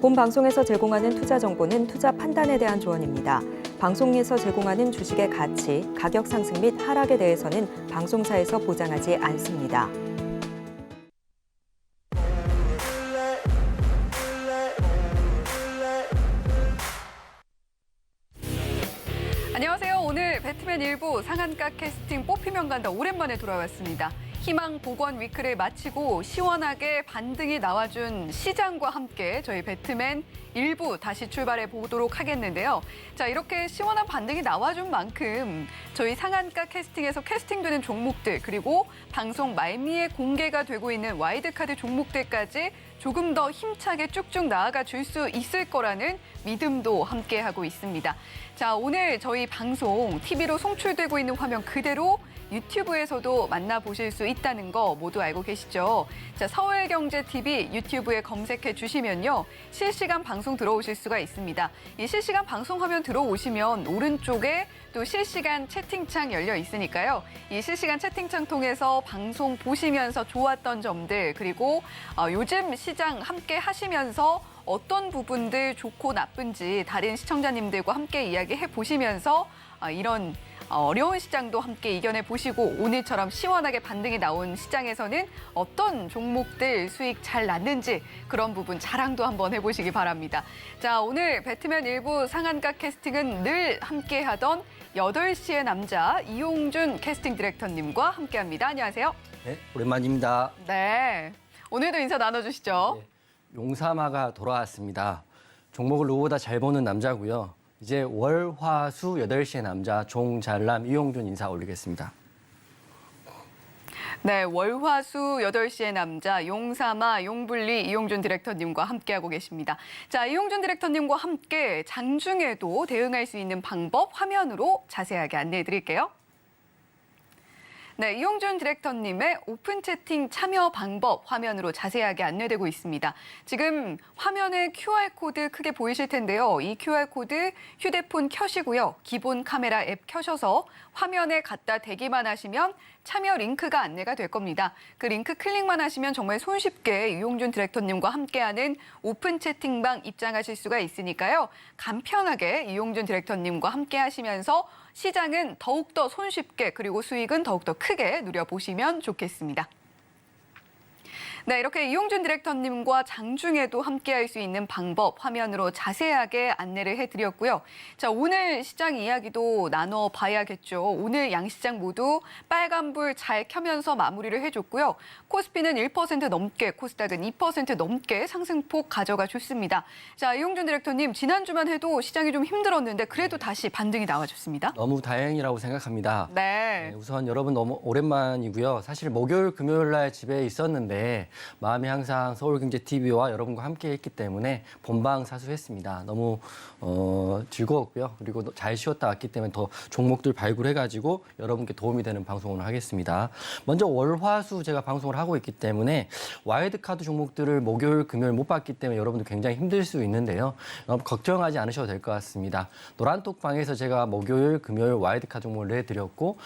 본 방송에서 제공하는 투자 정보는 투자 판단에 대한 조언입니다. 방송에서 제공하는 주식의 가치, 가격 상승 및 하락에 대해서는 방송사에서 보장하지 않습니다. 안녕하세요. 오늘 배트맨 일부 상한가 캐스팅 뽑히면 간다 오랜만에 돌아왔습니다. 희망 복원 위크를 마치고 시원하게 반등이 나와준 시장과 함께 저희 배트맨 일부 다시 출발해 보도록 하겠는데요. 자, 이렇게 시원한 반등이 나와준 만큼 저희 상한가 캐스팅에서 캐스팅되는 종목들 그리고 방송 말미에 공개가 되고 있는 와이드카드 종목들까지 조금 더 힘차게 쭉쭉 나아가 줄 수 있을 거라는 믿음도 함께하고 있습니다. 자, 오늘 저희 방송 TV로 송출되고 있는 화면 그대로 유튜브에서도 만나보실 수 있다는 거 모두 알고 계시죠? 자, 서울경제TV 유튜브에 검색해 주시면요. 실시간 방송 들어오실 수가 있습니다. 이 실시간 방송 화면 들어오시면 오른쪽에 또 실시간 채팅창 열려 있으니까요. 이 실시간 채팅창 통해서 방송 보시면서 좋았던 점들 그리고 요즘 시장 함께 하시면서 어떤 부분들 좋고 나쁜지 다른 시청자님들과 함께 이야기해 보시면서 이런 어려운 시장도 함께 이겨내 보시고 오늘처럼 시원하게 반등이 나온 시장에서는 어떤 종목들 수익 잘 났는지 그런 부분 자랑도 한번 해보시기 바랍니다. 자, 오늘 배트맨 일부 상한가 캐스팅은 늘 함께하던 8시의 남자 이용준 캐스팅 디렉터님과 함께합니다. 안녕하세요. 네, 오랜만입니다. 네, 오늘도 인사 나눠주시죠. 네, 용사마가 돌아왔습니다. 종목을 누구보다 잘 보는 남자고요. 이제 월, 화, 수 8시의 남자 종잘남 이용준 인사 올리겠습니다. 네, 월화수 8시의 남자 용사마 용불리 이용준 디렉터님과 함께하고 계십니다. 자, 이용준 디렉터님과 함께 장중에도 대응할 수 있는 방법 화면으로 자세하게 안내해 드릴게요. 네, 이용준 디렉터님의 오픈 채팅 참여 방법 화면으로 자세하게 안내되고 있습니다. 지금 화면에 QR코드 크게 보이실 텐데요. 이 QR코드 휴대폰 켜시고요. 기본 카메라 앱 켜셔서 화면에 갖다 대기만 하시면 참여 링크가 안내가 될 겁니다. 그 링크 클릭만 하시면 정말 손쉽게 이용준 디렉터님과 함께하는 오픈 채팅방 입장하실 수가 있으니까요. 간편하게 이용준 디렉터님과 함께 하시면서 시장은 더욱더 손쉽게 그리고 수익은 더욱더 크게 누려보시면 좋겠습니다. 네, 이렇게 이용준 디렉터님과 장중에도 함께할 수 있는 방법 화면으로 자세하게 안내를 해드렸고요. 자, 오늘 시장 이야기도 나눠봐야겠죠. 오늘 양시장 모두 빨간불 잘 켜면서 마무리를 해줬고요. 코스피는 1% 넘게, 코스닥은 2% 넘게 상승폭 가져가 줬습니다. 자, 이용준 디렉터님, 지난주만 해도 시장이 좀 힘들었는데 그래도 다시 반등이 나와줬습니다. 너무 다행이라고 생각합니다. 네. 네, 우선 여러분 너무 오랜만이고요. 사실 목요일, 금요일 날 집에 있었는데 마음이 항상 서울경제TV와 여러분과 함께 했기 때문에 본방 사수했습니다. 너무 즐거웠고요. 그리고 잘 쉬었다 왔기 때문에 더 종목들 발굴해가지고 여러분께 도움이 되는 방송을 하겠습니다. 먼저 월화수 제가 방송을 하고 있기 때문에 와이드카드 종목들을 목요일, 금요일 못 봤기 때문에 여러분들 굉장히 힘들 수 있는데요. 걱정하지 않으셔도 될 것 같습니다. 노란톡방에서 제가 목요일, 금요일 와이드카드 종목을 내드렸고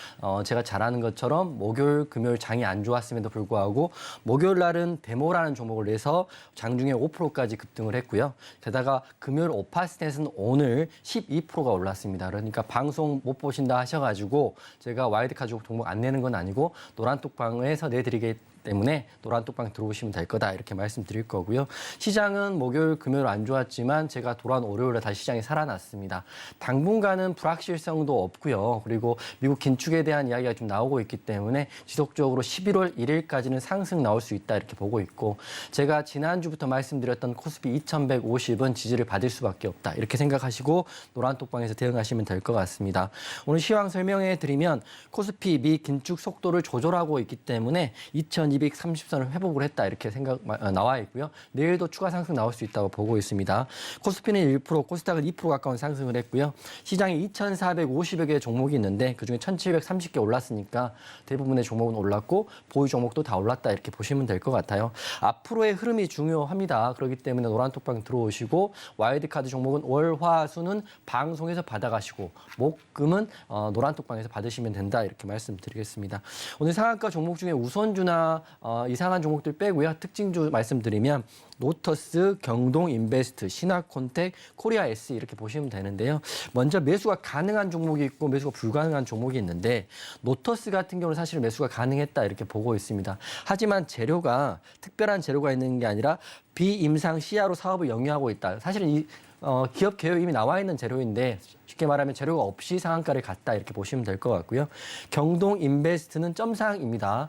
제가 잘하는 것처럼 목요일, 금요일 장이 안 좋았음에도 불구하고 목요일 날은 데모라는 종목을 내서 장중에 5%까지 급등을 했고요. 게다가 금요일 오파스텟은 오늘 12%가 올랐습니다. 그러니까 방송 못 보신다 하셔가지고 제가 와이드카드 종목 안 내는 건 아니고 노란톡방에서 내드리겠습니다. 때문에 노란톡방 들어오시면 될 거다 이렇게 말씀드릴 거고요. 시장은 목요일, 금요일 안 좋았지만 제가 돌아온 월요일에 다시 시장이 살아났습니다. 당분간은 불확실성도 없고요. 그리고 미국 긴축에 대한 이야기가 좀 나오고 있기 때문에 지속적으로 11월 1일까지는 상승 나올 수 있다 이렇게 보고 있고 제가 지난주부터 말씀드렸던 코스피 2150은 지지를 받을 수밖에 없다 이렇게 생각하시고 노란톡방에서 대응하시면 될 것 같습니다. 오늘 시황 설명해 드리면 코스피 미 긴축 속도를 조절하고 있기 때문에 2230선을 회복을 했다 이렇게 나와 있고요. 내일도 추가 상승 나올 수 있다고 보고 있습니다. 코스피는 1%, 코스닥은 2% 가까운 상승을 했고요. 시장에 2450여 개의 종목이 있는데 그중에 1730개 올랐으니까 대부분의 종목은 올랐고 보유 종목도 다 올랐다 이렇게 보시면 될 것 같아요. 앞으로의 흐름이 중요합니다. 그렇기 때문에 노란톡방 들어오시고 와이드카드 종목은 월, 화, 수는 방송에서 받아가시고 목금은 노란톡방에서 받으시면 된다 이렇게 말씀드리겠습니다. 오늘 상한가 종목 중에 우선주나 아마 이상한 종목들 빼고요. 특징주 말씀드리면 노터스, 경동인베스트, 신화콘텍, 코리아S 이렇게 보시면 되는데요. 먼저 매수가 가능한 종목이 있고 매수가 불가능한 종목이 있는데 노터스 같은 경우는 사실 매수가 가능했다 이렇게 보고 있습니다. 하지만 재료가 특별한 재료가 있는 게 아니라 비임상 시야로 사업을 영위하고 있다. 사실은 이 기업 개요에 이미 나와 있는 재료인데 쉽게 말하면 재료가 없이 상한가를 갔다 이렇게 보시면 될 것 같고요. 경동인베스트는 점상입니다.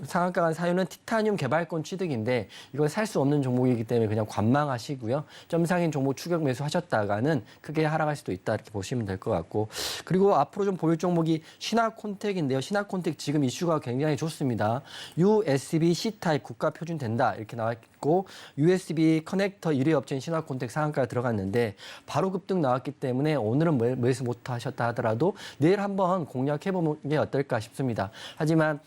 상한가 간 사유는 티타늄 개발권 취득인데 이걸 살 수 없는 종목이기 때문에 그냥 관망하시고요. 점상인 종목 추격 매수하셨다가는 크게 하락할 수도 있다 이렇게 보시면 될 것 같고 그리고 앞으로 좀 보일 종목이 신화콘텍인데요. 신화콘텍 지금 이슈가 굉장히 좋습니다. USB C타입 국가 표준 된다 이렇게 나와 있고 USB 커넥터 1위 업체인 신화콘텍 상한가가 들어갔는데 바로 급등 나왔기 때문에 오늘은 매수 못 하셨다 하더라도 내일 한번 공략해보는 게 어떨까 싶습니다. 하지만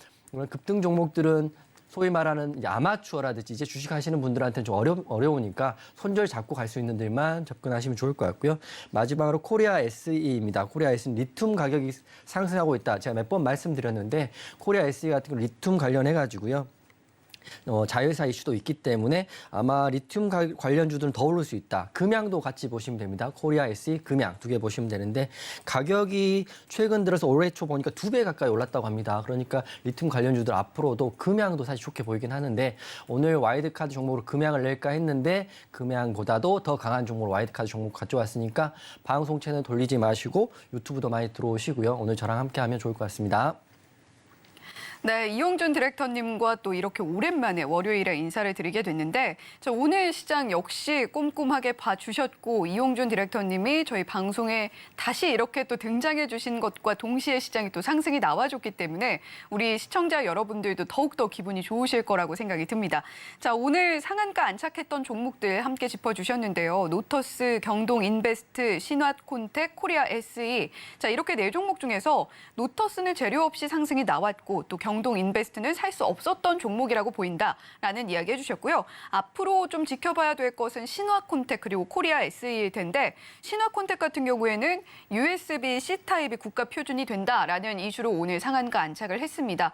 급등 종목들은 소위 말하는 아마추어라든지 이제 주식하시는 분들한테는 좀 어려우니까 손절 잡고 갈 수 있는 데만 접근하시면 좋을 것 같고요. 마지막으로 코리아 SE입니다. 코리아 SE는 리튬 가격이 상승하고 있다. 제가 몇 번 말씀드렸는데 코리아 SE 같은 경우 리튬 관련해가지고요. 자회사 이슈도 있기 때문에 아마 리튬 관련주들은 더 오를 수 있다. 금양도 같이 보시면 됩니다. 코리아 SE, 금양 두 개 보시면 되는데 가격이 최근 들어서 올해 초 보니까 2배 가까이 올랐다고 합니다. 그러니까 리튬 관련주들 앞으로도 금양도 사실 좋게 보이긴 하는데 오늘 와이드카드 종목으로 금양을 낼까 했는데 금양보다도 더 강한 종목으로 와이드카드 종목 가져왔으니까 방송 채널 돌리지 마시고 유튜브도 많이 들어오시고요. 오늘 저랑 함께하면 좋을 것 같습니다. 네, 이용준 디렉터님과 또 이렇게 오랜만에 월요일에 인사를 드리게 됐는데 오늘 시장 역시 꼼꼼하게 봐주셨고 이용준 디렉터님이 저희 방송에 다시 이렇게 또 등장해 주신 것과 동시에 시장이 또 상승이 나와줬기 때문에 우리 시청자 여러분들도 더욱더 기분이 좋으실 거라고 생각이 듭니다. 자, 오늘 상한가 안착했던 종목들 함께 짚어주셨는데요. 노터스, 경동인베스트, 신화콘텍, 코리아 SE. 자, 이렇게 네 종목 중에서 노터스는 재료 없이 상승이 나왔고 또 경동인베스트는 살 수 없었던 종목이라고 보인다라는 이야기 해주셨고요. 앞으로 좀 지켜봐야 될 것은 신화콘텍 그리고 코리아 SE일 텐데 신화콘텍 같은 경우에는 USB C타입이 국가 표준이 된다라는 이슈로 오늘 상한가 안착을 했습니다.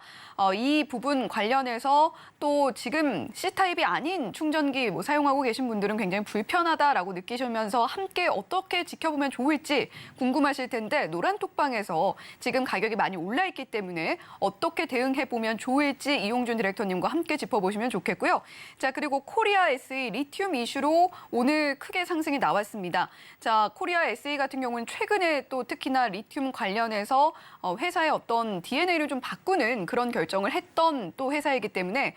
이 부분 관련해서 또 지금 C타입이 아닌 충전기 사용하고 계신 분들은 굉장히 불편하다라고 느끼시면서 함께 어떻게 지켜보면 좋을지 궁금하실 텐데 노란톡방에서 지금 가격이 많이 올라 있기 때문에 어떻게 대응해보면 좋을지 이용준 디렉터님과 함께 짚어보시면 좋겠고요. 자, 그리고 코리아 SE 리튬 이슈로 오늘 크게 상승이 나왔습니다. 자, 코리아 SE 같은 경우는 최근에 또 특히나 리튬 관련해서 회사의 어떤 DNA를 좀 바꾸는 그런 결정을 했던 또 회사이기 때문에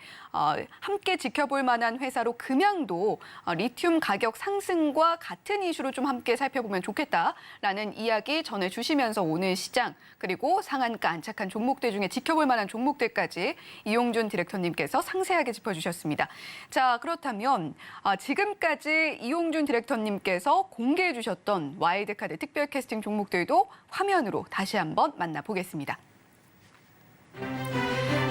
함께 지켜볼 만한 회사로 금양도 리튬 가격 상승과 같은 이슈로 좀 함께 살펴보면 좋겠다라는 이야기 전해주시면서 오늘 시장 그리고 상한가 안착한 종목들 중에 지켜볼 만한 종목들까지 이용준 디렉터님께서 상세하게 짚어주셨습니다. 자, 그렇다면 지금까지 이용준 디렉터님께서 공개해 주셨던 와일드카드 특별 캐스팅 종목들도 화면으로 다시 한번 만나보겠습니다.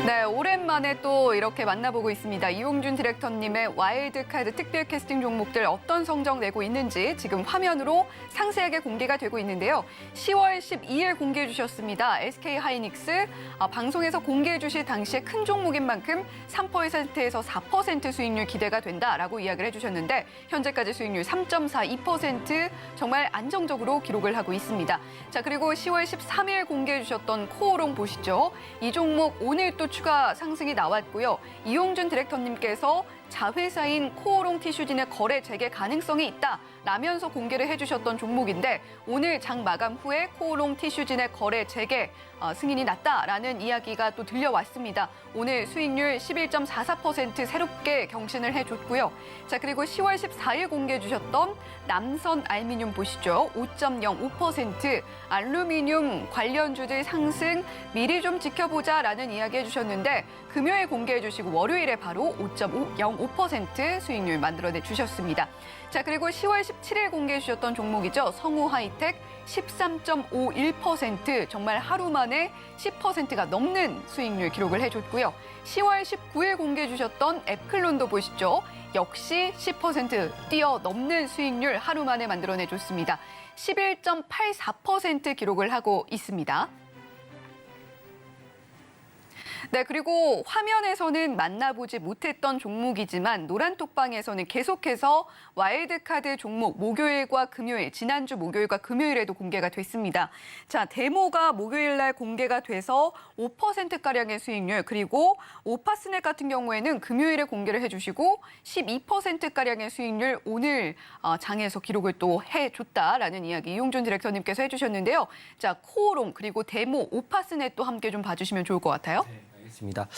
네, 오랜만에 또 이렇게 만나보고 있습니다. 이용준 디렉터님의 와일드카드 특별 캐스팅 종목들 어떤 성적 내고 있는지 지금 화면으로 상세하게 공개가 되고 있는데요. 10월 12일 공개해 주셨습니다. SK하이닉스 방송에서 공개해 주실 당시에 큰 종목인 만큼 3%에서 4% 수익률 기대가 된다라고 이야기를 해주셨는데 현재까지 수익률 3.42% 정말 안정적으로 기록을 하고 있습니다. 자, 그리고 10월 13일 공개해 주셨던 코오롱 보시죠. 이 종목 오늘 또 추가 상승이 나왔고요. 이용준 디렉터님께서 자회사인 코오롱 티슈진의 거래 재개 가능성이 있다. 라면서 공개를 해주셨던 종목인데 오늘 장 마감 후에 코오롱 티슈진의 거래 재개 승인이 났다라는 이야기가 또 들려왔습니다. 오늘 수익률 11.44% 새롭게 경신을 해줬고요. 자, 그리고 10월 14일 공개해 주셨던 남선 알미늄 보시죠. 5.05% 알루미늄 관련주들 상승 미리 좀 지켜보자라는 이야기 해주셨는데 금요일 공개해 주시고 월요일에 바로 5.05% 수익률 만들어내 주셨습니다. 자, 그리고 10월 17일 공개해 주셨던 종목이죠. 성우하이텍 13.51% 정말 하루 만에 10%가 넘는 수익률 기록을 해줬고요. 10월 19일 공개해 주셨던 앱클론도 보시죠. 역시 10% 뛰어넘는 수익률 하루 만에 만들어내줬습니다. 11.84% 기록을 하고 있습니다. 네, 그리고 화면에서는 만나보지 못했던 종목이지만 노란톡방에서는 계속해서 와일드카드 종목 목요일과 금요일, 지난주 목요일과 금요일에도 공개가 됐습니다. 자, 데모가 목요일 날 공개가 돼서 5%가량의 수익률, 그리고 오파스넷 같은 경우에는 금요일에 공개를 해주시고 12%가량의 수익률 오늘 장에서 기록을 또 해줬다라는 이야기 이용준 디렉터님께서 해주셨는데요. 자, 코오롱 그리고 데모, 오파스넷도 함께 좀 봐주시면 좋을 것 같아요. 네, 알겠습니다.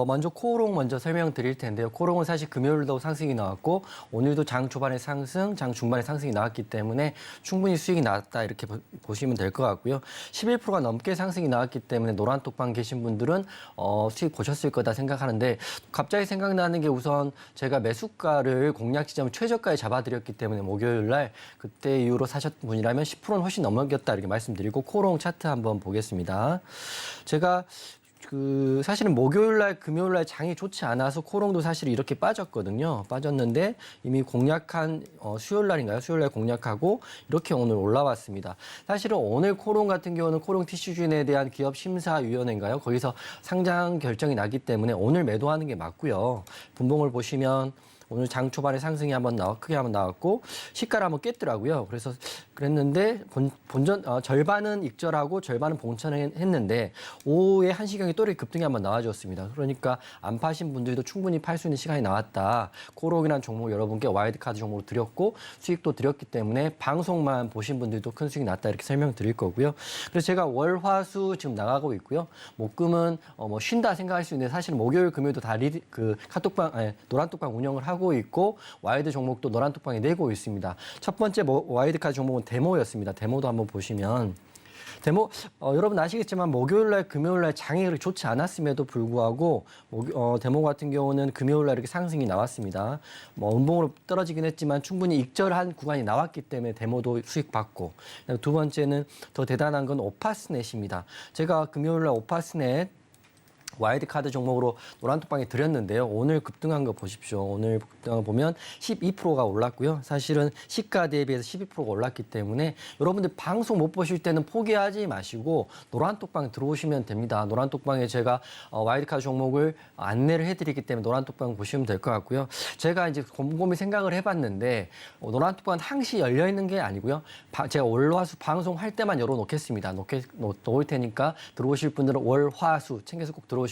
먼저 코오롱 먼저 설명드릴 텐데요. 코오롱은 사실 금요일도 상승이 나왔고 오늘도 장 초반에 상승, 장 중반에 상승이 나왔기 때문에 충분히 수익이 나왔다 이렇게 보시면 될 것 같고요. 11%가 넘게 상승이 나왔기 때문에 노란톡방 계신 분들은 수익 보셨을 거다 생각하는데 갑자기 생각나는 게 우선 제가 매수가를 공략 지점을 최저가에 잡아드렸기 때문에 목요일 날 그때 이후로 사셨던 분이라면 10%는 훨씬 넘겼다 이렇게 말씀드리고 코오롱 차트 한번 보겠습니다. 제가 사실은 목요일 날, 금요일 날 장이 좋지 않아서 코오롱도 사실 이렇게 빠졌거든요. 빠졌는데 이미 공략한 수요일 날인가요? 수요일 날 공략하고 이렇게 오늘 올라왔습니다. 사실은 오늘 코오롱 같은 경우는 코오롱 티슈진에 대한 기업 심사위원회인가요? 거기서 상장 결정이 나기 때문에 오늘 매도하는 게 맞고요. 분봉을 보시면 오늘 장 초반에 상승이 크게 한번 나왔고 시가를 한번 깼더라고요. 그래서 그랬는데 절반은 익절하고 절반은 봉천했는데 오후에 1시경에 또 이렇게 급등이 한번 나와줬습니다. 그러니까 안 파신 분들도 충분히 팔 수 있는 시간이 나왔다. 코오롱이라는 종목 여러분께 와일드카드 종목으로 드렸고 수익도 드렸기 때문에 방송만 보신 분들도 큰 수익이 났다 이렇게 설명드릴 거고요. 그래서 제가 월, 화, 수 지금 나가고 있고요. 목금은 쉰다 생각할 수 있는데 사실 목요일, 금요일도 다 노란톡방 운영을 하고 있고 와이드 종목도 노란톡방에 내고 있습니다. 첫 번째 와이드카드 종목은 데모였습니다. 데모도 한번 보시면 여러분 아시겠지만 목요일 날, 금요일 날 장이 그렇게 좋지 않았음에도 불구하고 데모 같은 경우는 금요일 날 이렇게 상승이 나왔습니다. 음봉으로 떨어지긴 했지만 충분히 익절한 구간이 나왔기 때문에 데모도 수익 받고 두 번째는 더 대단한 건 오파스넷입니다. 제가 금요일 날 오파스넷 와일드카드 종목으로 노란톡방에 드렸는데요. 오늘 급등한 거 보십시오. 오늘 급등한 거 보면 12%가 올랐고요. 사실은 시가 대비해서 12%가 올랐기 때문에 여러분들 방송 못 보실 때는 포기하지 마시고 노란톡방 들어오시면 됩니다. 노란톡방에 제가 와일드카드 종목을 안내를 해드리기 때문에 노란톡방 보시면 될 것 같고요. 제가 이제 곰곰이 생각을 해봤는데 노란톡방은 항시 열려 있는 게 아니고요. 제가 월화수 방송할 때만 열어놓겠습니다. 놓을 테니까 들어오실 분들은 월화수 챙겨서 꼭 들어오시고요.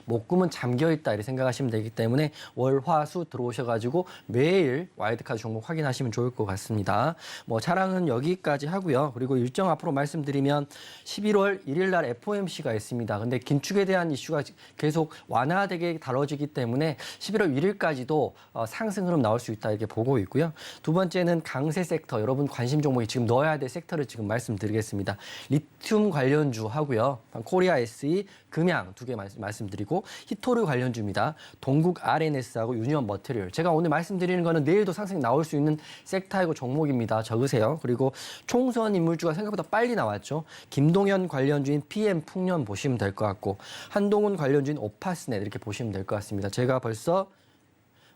목금은 잠겨있다 이렇게 생각하시면 되기 때문에 월, 화, 수 들어오셔가지고 매일 와일드카드 종목 확인하시면 좋을 것 같습니다. 자랑은 여기까지 하고요. 그리고 일정 앞으로 말씀드리면 11월 1일 날 FOMC가 있습니다. 근데 긴축에 대한 이슈가 계속 완화되게 다뤄지기 때문에 11월 1일까지도 상승 흐름 나올 수 있다 이렇게 보고 있고요. 두 번째는 강세 섹터, 여러분 관심 종목이 지금 넣어야 될 섹터를 지금 말씀드리겠습니다. 리튬 관련주 하고요. 코리아 SE, 금양 두 개 말씀드리고 히토류 관련주입니다. 동국 RNS하고 유니온 머티리얼. 제가 오늘 말씀드리는 거는 내일도 상승 나올 수 있는 섹터이고 종목입니다. 적으세요. 그리고 총선 인물주가 생각보다 빨리 나왔죠. 김동현 관련주인 PM 풍년 보시면 될 것 같고 한동훈 관련주인 오파스넷 이렇게 보시면 될 것 같습니다. 제가 벌써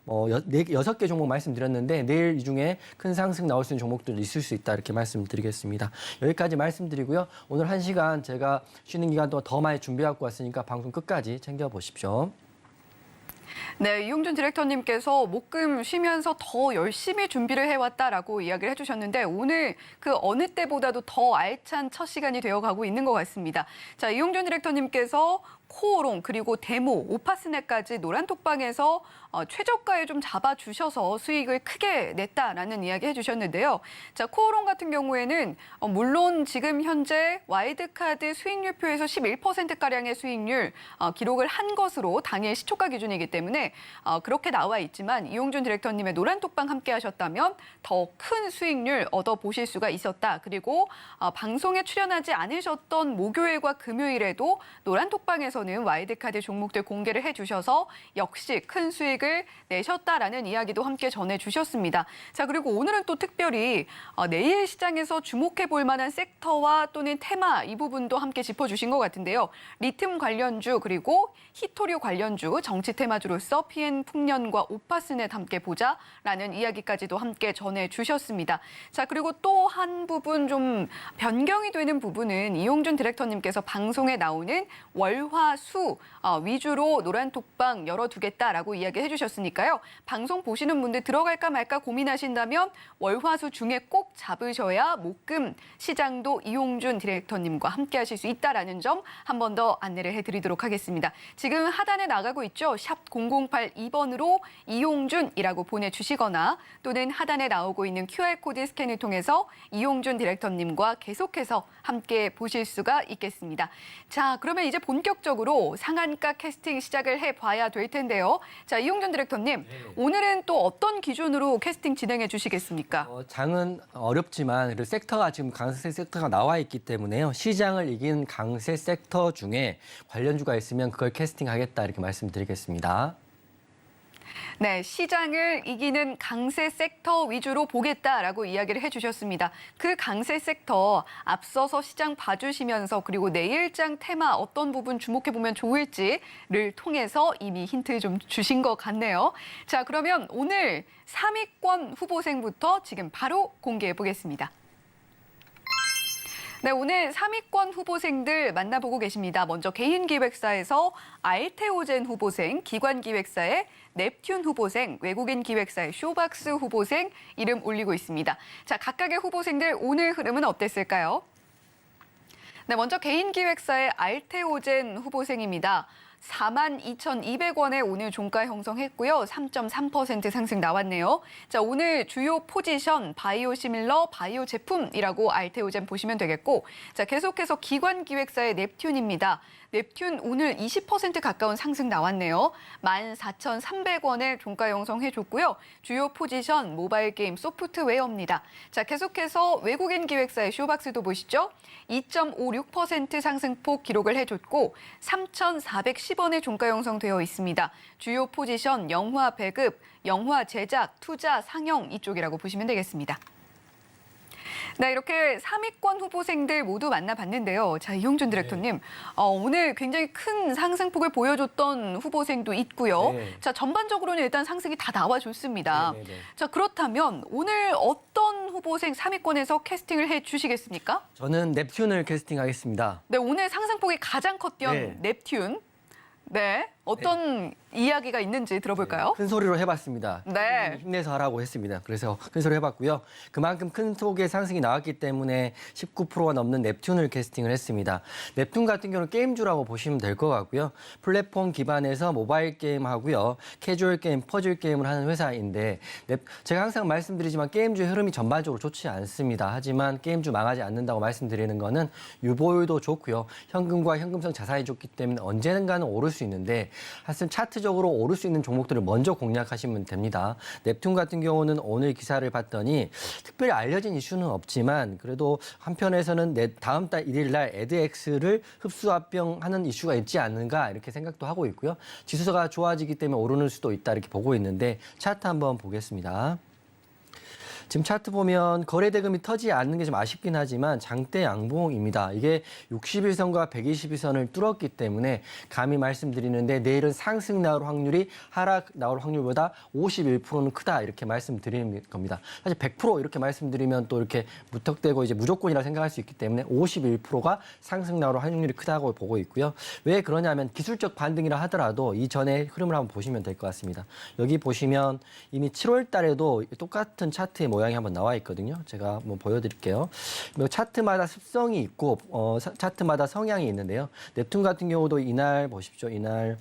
6개 종목 말씀드렸는데 내일 이 중에 큰 상승 나올 수 있는 종목들 있을 수 있다 이렇게 말씀드리겠습니다. 여기까지 말씀드리고요. 오늘 1시간 제가 쉬는 기간 동안 더 많이 준비하고 왔으니까 방송 끝까지 챙겨보십시오. 네, 이용준 디렉터님께서 목금 쉬면서 더 열심히 준비를 해왔다라고 이야기를 해주셨는데 오늘 그 어느 때보다도 더 알찬 첫 시간이 되어가고 있는 것 같습니다. 자, 이용준 디렉터님께서 코오롱 그리고 데모, 오파스넷까지 노란톡방에서 최저가에 좀 잡아주셔서 수익을 크게 냈다라는 이야기 해주셨는데요. 자, 코오롱 같은 경우에는 물론 지금 현재 와일드카드 수익률표에서 11%가량의 수익률 기록을 한 것으로 당일 시초가 기준이기 때문에 그렇게 나와 있지만 이용준 디렉터님의 노란톡방 함께 하셨다면 더 큰 수익률 얻어보실 수가 있었다. 그리고 방송에 출연하지 않으셨던 목요일과 금요일에도 노란톡방에서는 와일드카드 종목들 공개를 해주셔서 역시 큰 수익을 내셨다라는 이야기도 함께 전해주셨습니다. 자, 그리고 오늘은 또 특별히 내일 시장에서 주목해볼 만한 섹터와 또는 테마 이 부분도 함께 짚어주신 것 같은데요. 리튬 관련주 그리고 히토류 관련주 정치 테마주로서 PN 풍년과 오파스넷 함께 보자라는 이야기까지도 함께 전해주셨습니다. 자, 그리고 또 한 부분 좀 변경이 되는 부분은 이용준 디렉터님께서 방송에 나오는 월화 월화수 위주로 노란톡방 열어두겠다라고 이야기해 주셨으니까요. 방송 보시는 분들 들어갈까 말까 고민하신다면 월화수 중에 꼭 잡으셔야 목금 시장도 이용준 디렉터님과 함께 하실 수 있다라는 점 한 번 더 안내를 해드리도록 하겠습니다. 지금 하단에 나가고 있죠. 샵 0082번으로 이용준이라고 보내주시거나 또는 하단에 나오고 있는 QR코드 스캔을 통해서 이용준 디렉터님과 계속해서 함께 보실 수가 있겠습니다. 자, 그러면 이제 본격적으로 상한가 캐스팅 시작을 해봐야 될 텐데요. 자, 이용준 디렉터님, 오늘은 또 어떤 기준으로 캐스팅 진행해 주시겠습니까? 장은 어렵지만 그래도 섹터가 지금 강세 섹터가 나와 있기 때문에요. 시장을 이긴 강세 섹터 중에 관련주가 있으면 그걸 캐스팅하겠다 이렇게 말씀드리겠습니다. 네, 시장을 이기는 강세 섹터 위주로 보겠다라고 이야기를 해주셨습니다. 그 강세 섹터 앞서서 시장 봐주시면서 그리고 내일장 테마 어떤 부분 주목해보면 좋을지를 통해서 이미 힌트 좀 주신 것 같네요. 자, 그러면 오늘 3위권 후보생부터 지금 바로 공개해 보겠습니다. 네, 오늘 3위권 후보생들 만나보고 계십니다. 먼저 개인기획사에서 알테오젠 후보생, 기관기획사의 넵튠 후보생, 외국인 기획사의 쇼박스 후보생 이름 올리고 있습니다. 자, 각각의 후보생들 오늘 흐름은 어땠을까요? 네, 먼저 개인기획사의 알테오젠 후보생입니다. 42,200원에 오늘 종가 형성했고요. 3.3% 상승 나왔네요. 자, 오늘 주요 포지션 바이오 시밀러 바이오 제품이라고 알테오젠 보시면 되겠고, 자, 계속해서 기관 기획사의 넵튠입니다. 넵튠 오늘 20% 가까운 상승 나왔네요. 14,300원에 종가 형성해줬고요. 주요 포지션 모바일 게임 소프트웨어입니다. 자, 계속해서 외국인 기획사의 쇼박스도 보시죠. 2.56% 상승폭 기록을 해줬고 3,410원에 종가 형성되어 있습니다. 주요 포지션 영화 배급, 영화 제작, 투자, 상영 이쪽이라고 보시면 되겠습니다. 네, 이렇게 3위권 후보생들 모두 만나봤는데요. 자, 이용준 디렉터님, 오늘 굉장히 큰 상승폭을 보여줬던 후보생도 있고요. 네. 자, 전반적으로는 일단 상승이 다 나와줬습니다. 네. 자, 그렇다면 오늘 어떤 후보생 3위권에서 캐스팅을 해주시겠습니까? 저는 넵튠을 캐스팅하겠습니다. 네, 오늘 상승폭이 가장 컸던 네. 넵튠. 네, 어떤 이야기가 있는지 들어볼까요? 큰 소리로 해봤습니다. 네. 힘내서 하라고 했습니다. 그래서 큰 소리 해봤고요. 그만큼 큰 속의 상승이 나왔기 때문에 19%가 넘는 넵튠을 캐스팅을 했습니다. 넵튠 같은 경우는 게임주라고 보시면 될 것 같고요. 플랫폼 기반에서 모바일 게임 하고요. 캐주얼 게임, 퍼즐 게임을 하는 회사인데 제가 항상 말씀드리지만 게임주의 흐름이 전반적으로 좋지 않습니다. 하지만 게임주 망하지 않는다고 말씀드리는 거는 유보율도 좋고요. 현금과 현금성 자산이 좋기 때문에 언젠가는 오를 수 있는데 하여튼 차트적으로 오를 수 있는 종목들을 먼저 공략하시면 됩니다. 넵튠 같은 경우는 오늘 기사를 봤더니 특별히 알려진 이슈는 없지만 그래도 한편에서는 다음 달 1일 날 에드엑스를 흡수 합병하는 이슈가 있지 않는가 이렇게 생각도 하고 있고요. 지수가 좋아지기 때문에 오르는 수도 있다 이렇게 보고 있는데 차트 한번 보겠습니다. 지금 차트 보면 거래 대금이 터지지 않는 게 좀 아쉽긴 하지만 장대 양봉입니다. 이게 60일선과 120일선을 뚫었기 때문에 감히 말씀드리는데 내일은 상승 나올 확률이 하락 나올 확률보다 51%는 크다 이렇게 말씀드리는 겁니다. 사실 100% 이렇게 말씀드리면 또 이렇게 무턱대고 이제 무조건이라 생각할 수 있기 때문에 51%가 상승 나올 확률이 크다고 보고 있고요. 왜 그러냐면 기술적 반등이라 하더라도 이전의 흐름을 한번 보시면 될 것 같습니다. 여기 보시면 이미 7월 달에도 똑같은 차트의 모양이 한번 나와 있거든요. 제가 한번 보여드릴게요. 차트마다 습성이 있고 차트마다 성향이 있는데요. 넵튠 같은 경우도 이날 보십시오. 이날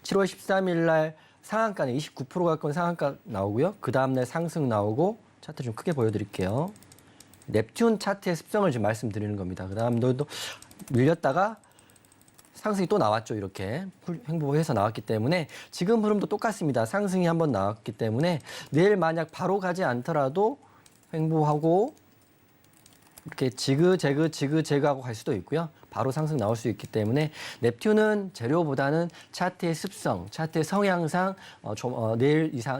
7월 13일 날 상한가는 29% 가까운 상한가 나오고요. 그 다음날 상승 나오고 차트 좀 크게 보여드릴게요. 넵튠 차트의 습성을 지금 말씀드리는 겁니다. 그 다음도 밀렸다가 상승이 또 나왔죠. 이렇게 횡보해서 나왔기 때문에 지금 흐름도 똑같습니다. 상승이 한번 나왔기 때문에 내일 만약 바로 가지 않더라도 횡보하고 이렇게 지그재그하고 갈 수도 있고요. 바로 상승 나올 수 있기 때문에 넵튠은 재료보다는 차트의 습성, 차트의 성향상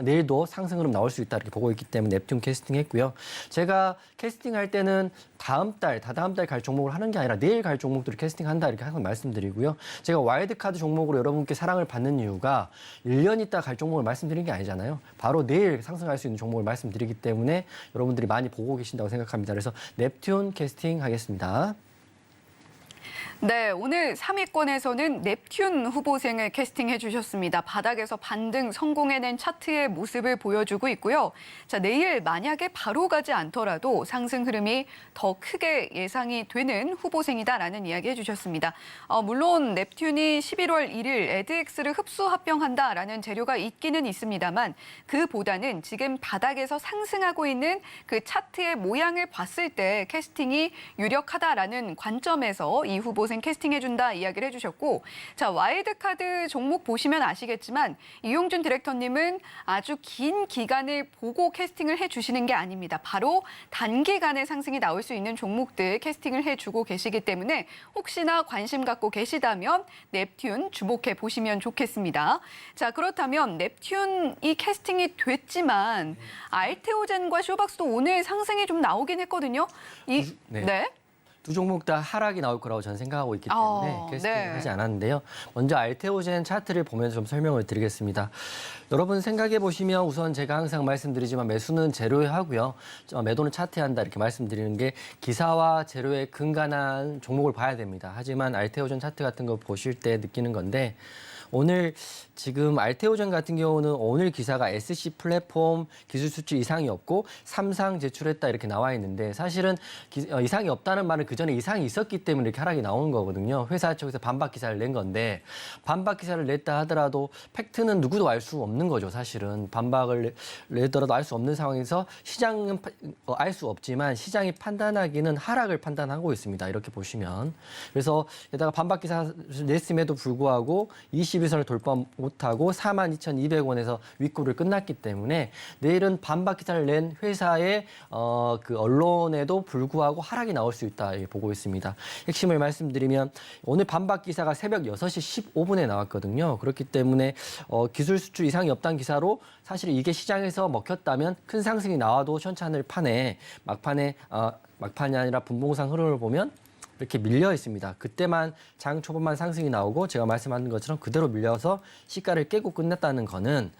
내일도 상승 흐름 나올 수 있다 이렇게 보고 있기 때문에 넵튠 캐스팅했고요. 제가 캐스팅할 때는 다다음 달 갈 종목을 하는 게 아니라 내일 갈 종목들을 캐스팅한다 이렇게 항상 말씀드리고요. 제가 와일드카드 종목으로 여러분께 사랑을 받는 이유가 1년 있다 갈 종목을 말씀드리는 게 아니잖아요. 바로 내일 상승할 수 있는 종목을 말씀드리기 때문에 여러분들이 많이 보고 계신다고 생각합니다. 그래서 넵튠 캐스팅 하겠습니다. 네, 오늘 3위권에서는 넵튠 후보생을 캐스팅해 주셨습니다. 바닥에서 반등 성공해낸 차트의 모습을 보여주고 있고요. 자, 내일 만약에 바로 가지 않더라도 상승 흐름이 더 크게 예상이 되는 후보생이다라는 이야기 해주셨습니다. 물론 넵튠이 11월 1일 에드엑스를 흡수 합병한다라는 재료가 있기는 있습니다만 그보다는 지금 바닥에서 상승하고 있는 그 차트의 모양을 봤을 때 캐스팅이 유력하다라는 관점에서 이 후보생 캐스팅해준다 이야기를 해주셨고, 자, 와일드카드 종목 보시면 아시겠지만 이용준 디렉터님은 아주 긴 기간을 보고 캐스팅을 해주시는 게 아닙니다. 바로 단기간에 상승이 나올 수 있는 종목들 캐스팅을 해주고 계시기 때문에 혹시나 관심 갖고 계시다면 넵튠 주목해 보시면 좋겠습니다. 자, 그렇다면 넵튠이 캐스팅이 됐지만 알테오젠과 쇼박스도 오늘 상승이 좀 나오긴 했거든요. 네. 두 종목 다 하락이 나올 거라고 저는 생각하고 있기 때문에 캐스팅하지 않았는데요. 먼저 알테오젠 차트를 보면서 좀 설명을 드리겠습니다. 여러분 생각해 보시면 우선 제가 항상 말씀드리지만 매수는 재료에 하고요. 매도는 차트에 한다 이렇게 말씀드리는 게 기사와 재료에 근간한 종목을 봐야 됩니다. 하지만 알테오젠 차트 같은 거 보실 때 느끼는 건데 오늘 지금 알테오젠 같은 경우는 오늘 기사가 SC 플랫폼 기술 수출 이상이 없고 3상 제출했다 이렇게 나와 있는데 사실은 이상이 없다는 말은 그전에 이상이 있었기 때문에 이렇게 하락이 나오는 거거든요. 회사 쪽에서 반박 기사를 낸 건데 반박 기사를 냈다 하더라도 팩트는 누구도 알 수 없는 거죠. 사실은 반박을 내더라도 알 수 없는 상황에서 시장은 알 수 없지만 시장이 판단하기는 하락을 판단하고 있습니다. 이렇게 보시면. 그래서 게다가 반박 기사를 냈음에도 불구하고 22선을 돌파 못하고 42,200원에서 윗골을 끝났기 때문에 내일은 반박 기사를 낸 회사의 그 언론에도 불구하고 하락이 나올 수 있다 보고 있습니다. 핵심을 말씀드리면 오늘 반박 기사가 새벽 6시 15분에 나왔거든요. 그렇기 때문에 기술 수출 이상이 없다는 기사로 사실 이게 시장에서 먹혔다면 큰 상승이 나와도 현찬을 막판이 아니라 분봉상 흐름을 보면 이렇게 밀려 있습니다. 그때만 장 초반만 상승이 나오고 제가 말씀하신 것처럼 그대로 밀려서 시가를 깨고 끝났다는 거는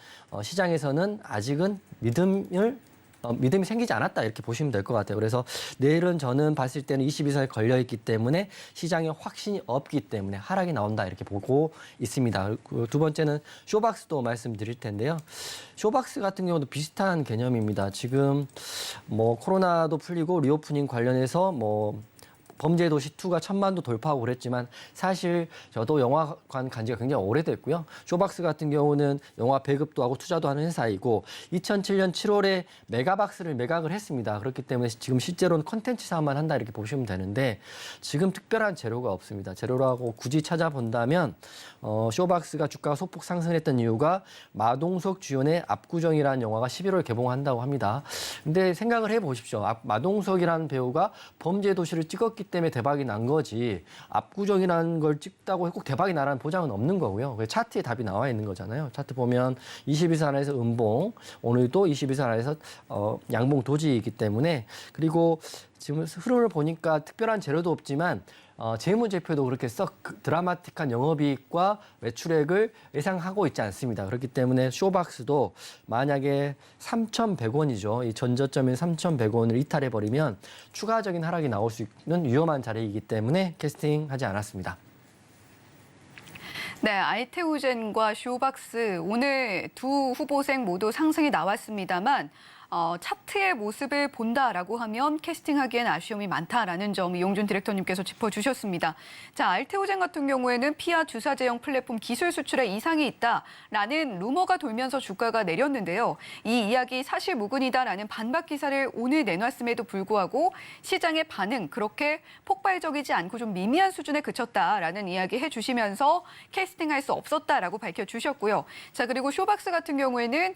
시장에서는 아직은 믿음이 생기지 않았다 이렇게 보시면 될 것 같아요. 그래서 내일은 저는 봤을 때는 22선에 걸려 있기 때문에 시장에 확신이 없기 때문에 하락이 나온다 이렇게 보고 있습니다. 두 번째는 쇼박스도 말씀드릴 텐데요. 쇼박스 같은 경우도 비슷한 개념입니다. 지금 뭐 코로나도 풀리고 리오프닝 관련해서 범죄 도시 2가 1000만도 돌파하고 그랬지만 사실 저도 영화관 간 지가 굉장히 오래됐고요. 쇼박스 같은 경우는 영화 배급도 하고 투자도 하는 회사이고 2007년 7월에 메가박스를 매각을 했습니다. 그렇기 때문에 지금 실제로는 컨텐츠 사업만 한다 이렇게 보시면 되는데 지금 특별한 재료가 없습니다. 재료라고 굳이 찾아본다면 쇼박스가 주가가 소폭 상승했던 이유가 마동석 주연의 압구정이라는 영화가 11월 개봉한다고 합니다. 근데 생각을 해보십시오. 마동석이라는 배우가 범죄 도시를 찍었기 때문에 대박이 난 거지 압구정이라는 걸 찍다고 꼭 대박이 나라는 보장은 없는 거고요. 차트에 답이 나와 있는 거잖아요. 차트 보면 22선 안에서 음봉, 오늘도 22선 안에서 양봉 도지이기 때문에 그리고 지금 흐름을 보니까 특별한 재료도 없지만 재무제표도 그렇게 썩 드라마틱한 영업이익과 매출액을 예상하고 있지 않습니다. 그렇기 때문에 쇼박스도 만약에 3,100원이죠. 이 전저점인 3,100원을 이탈해버리면 추가적인 하락이 나올 수 있는 위험한 자리이기 때문에 캐스팅하지 않았습니다. 네, 알테오젠과 쇼박스 오늘 두 후보생 모두 상승이 나왔습니다만 차트의 모습을 본다라고 하면 캐스팅하기엔 아쉬움이 많다라는 점 이용준 디렉터님께서 짚어주셨습니다. 자, 알테오젠 같은 경우에는 피아 주사 제형 플랫폼 기술 수출에 이상이 있다라는 루머가 돌면서 주가가 내렸는데요. 이 이야기 사실 무근이다라는 반박 기사를 오늘 내놨음에도 불구하고 시장의 반응 그렇게 폭발적이지 않고 좀 미미한 수준에 그쳤다라는 이야기 해주시면서 캐스팅할 수 없었다라고 밝혀주셨고요. 자, 그리고 쇼박스 같은 경우에는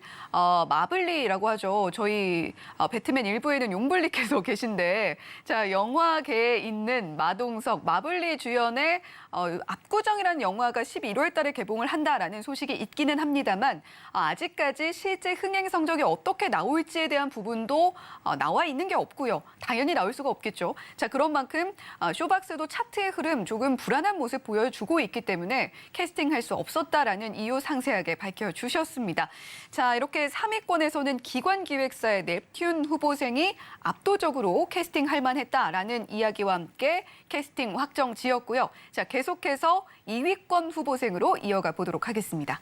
마블리라고 하죠. 저희 배트맨 1부에는 용블리께서 계신데 자 영화계에 있는 마동석, 마블리 주연의 압구정이라는 영화가 11월 달에 개봉을 한다라는 소식이 있기는 합니다만 아직까지 실제 흥행 성적이 어떻게 나올지에 대한 부분도 나와 있는 게 없고요. 당연히 나올 수가 없겠죠. 자, 그런 만큼 쇼박스도 차트의 흐름 조금 불안한 모습 보여주고 있기 때문에 캐스팅할 수 없었다라는 이유 상세하게 밝혀주셨습니다. 자, 이렇게 3위권에서는 기관기획사의 넵튠 후보생이 압도적으로 캐스팅할 만했다라는 이야기와 함께 캐스팅 확정 지었고요. 자, 계속해서 2위권 후보생으로 이어가 보도록 하겠습니다.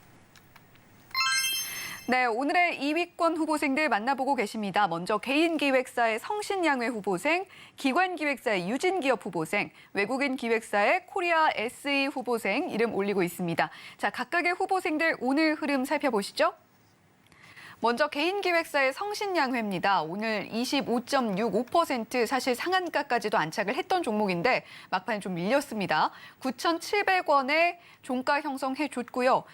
네, 오늘의 2위권 후보생들 만나보고 계십니다. 먼저 개인기획사의 성신양회 후보생, 기관기획사의 유진기업 후보생, 외국인 기획사의 코리아 SE 후보생 이름 올리고 있습니다. 자, 각각의 후보생들 오늘 흐름 살펴보시죠. 먼저 개인기획사의 성신양회입니다. 오늘 25.65% 사실 상한가까지도 안착을 했던 종목인데 막판에 좀 밀렸습니다. 9,700원에 종가 형성해줬고요.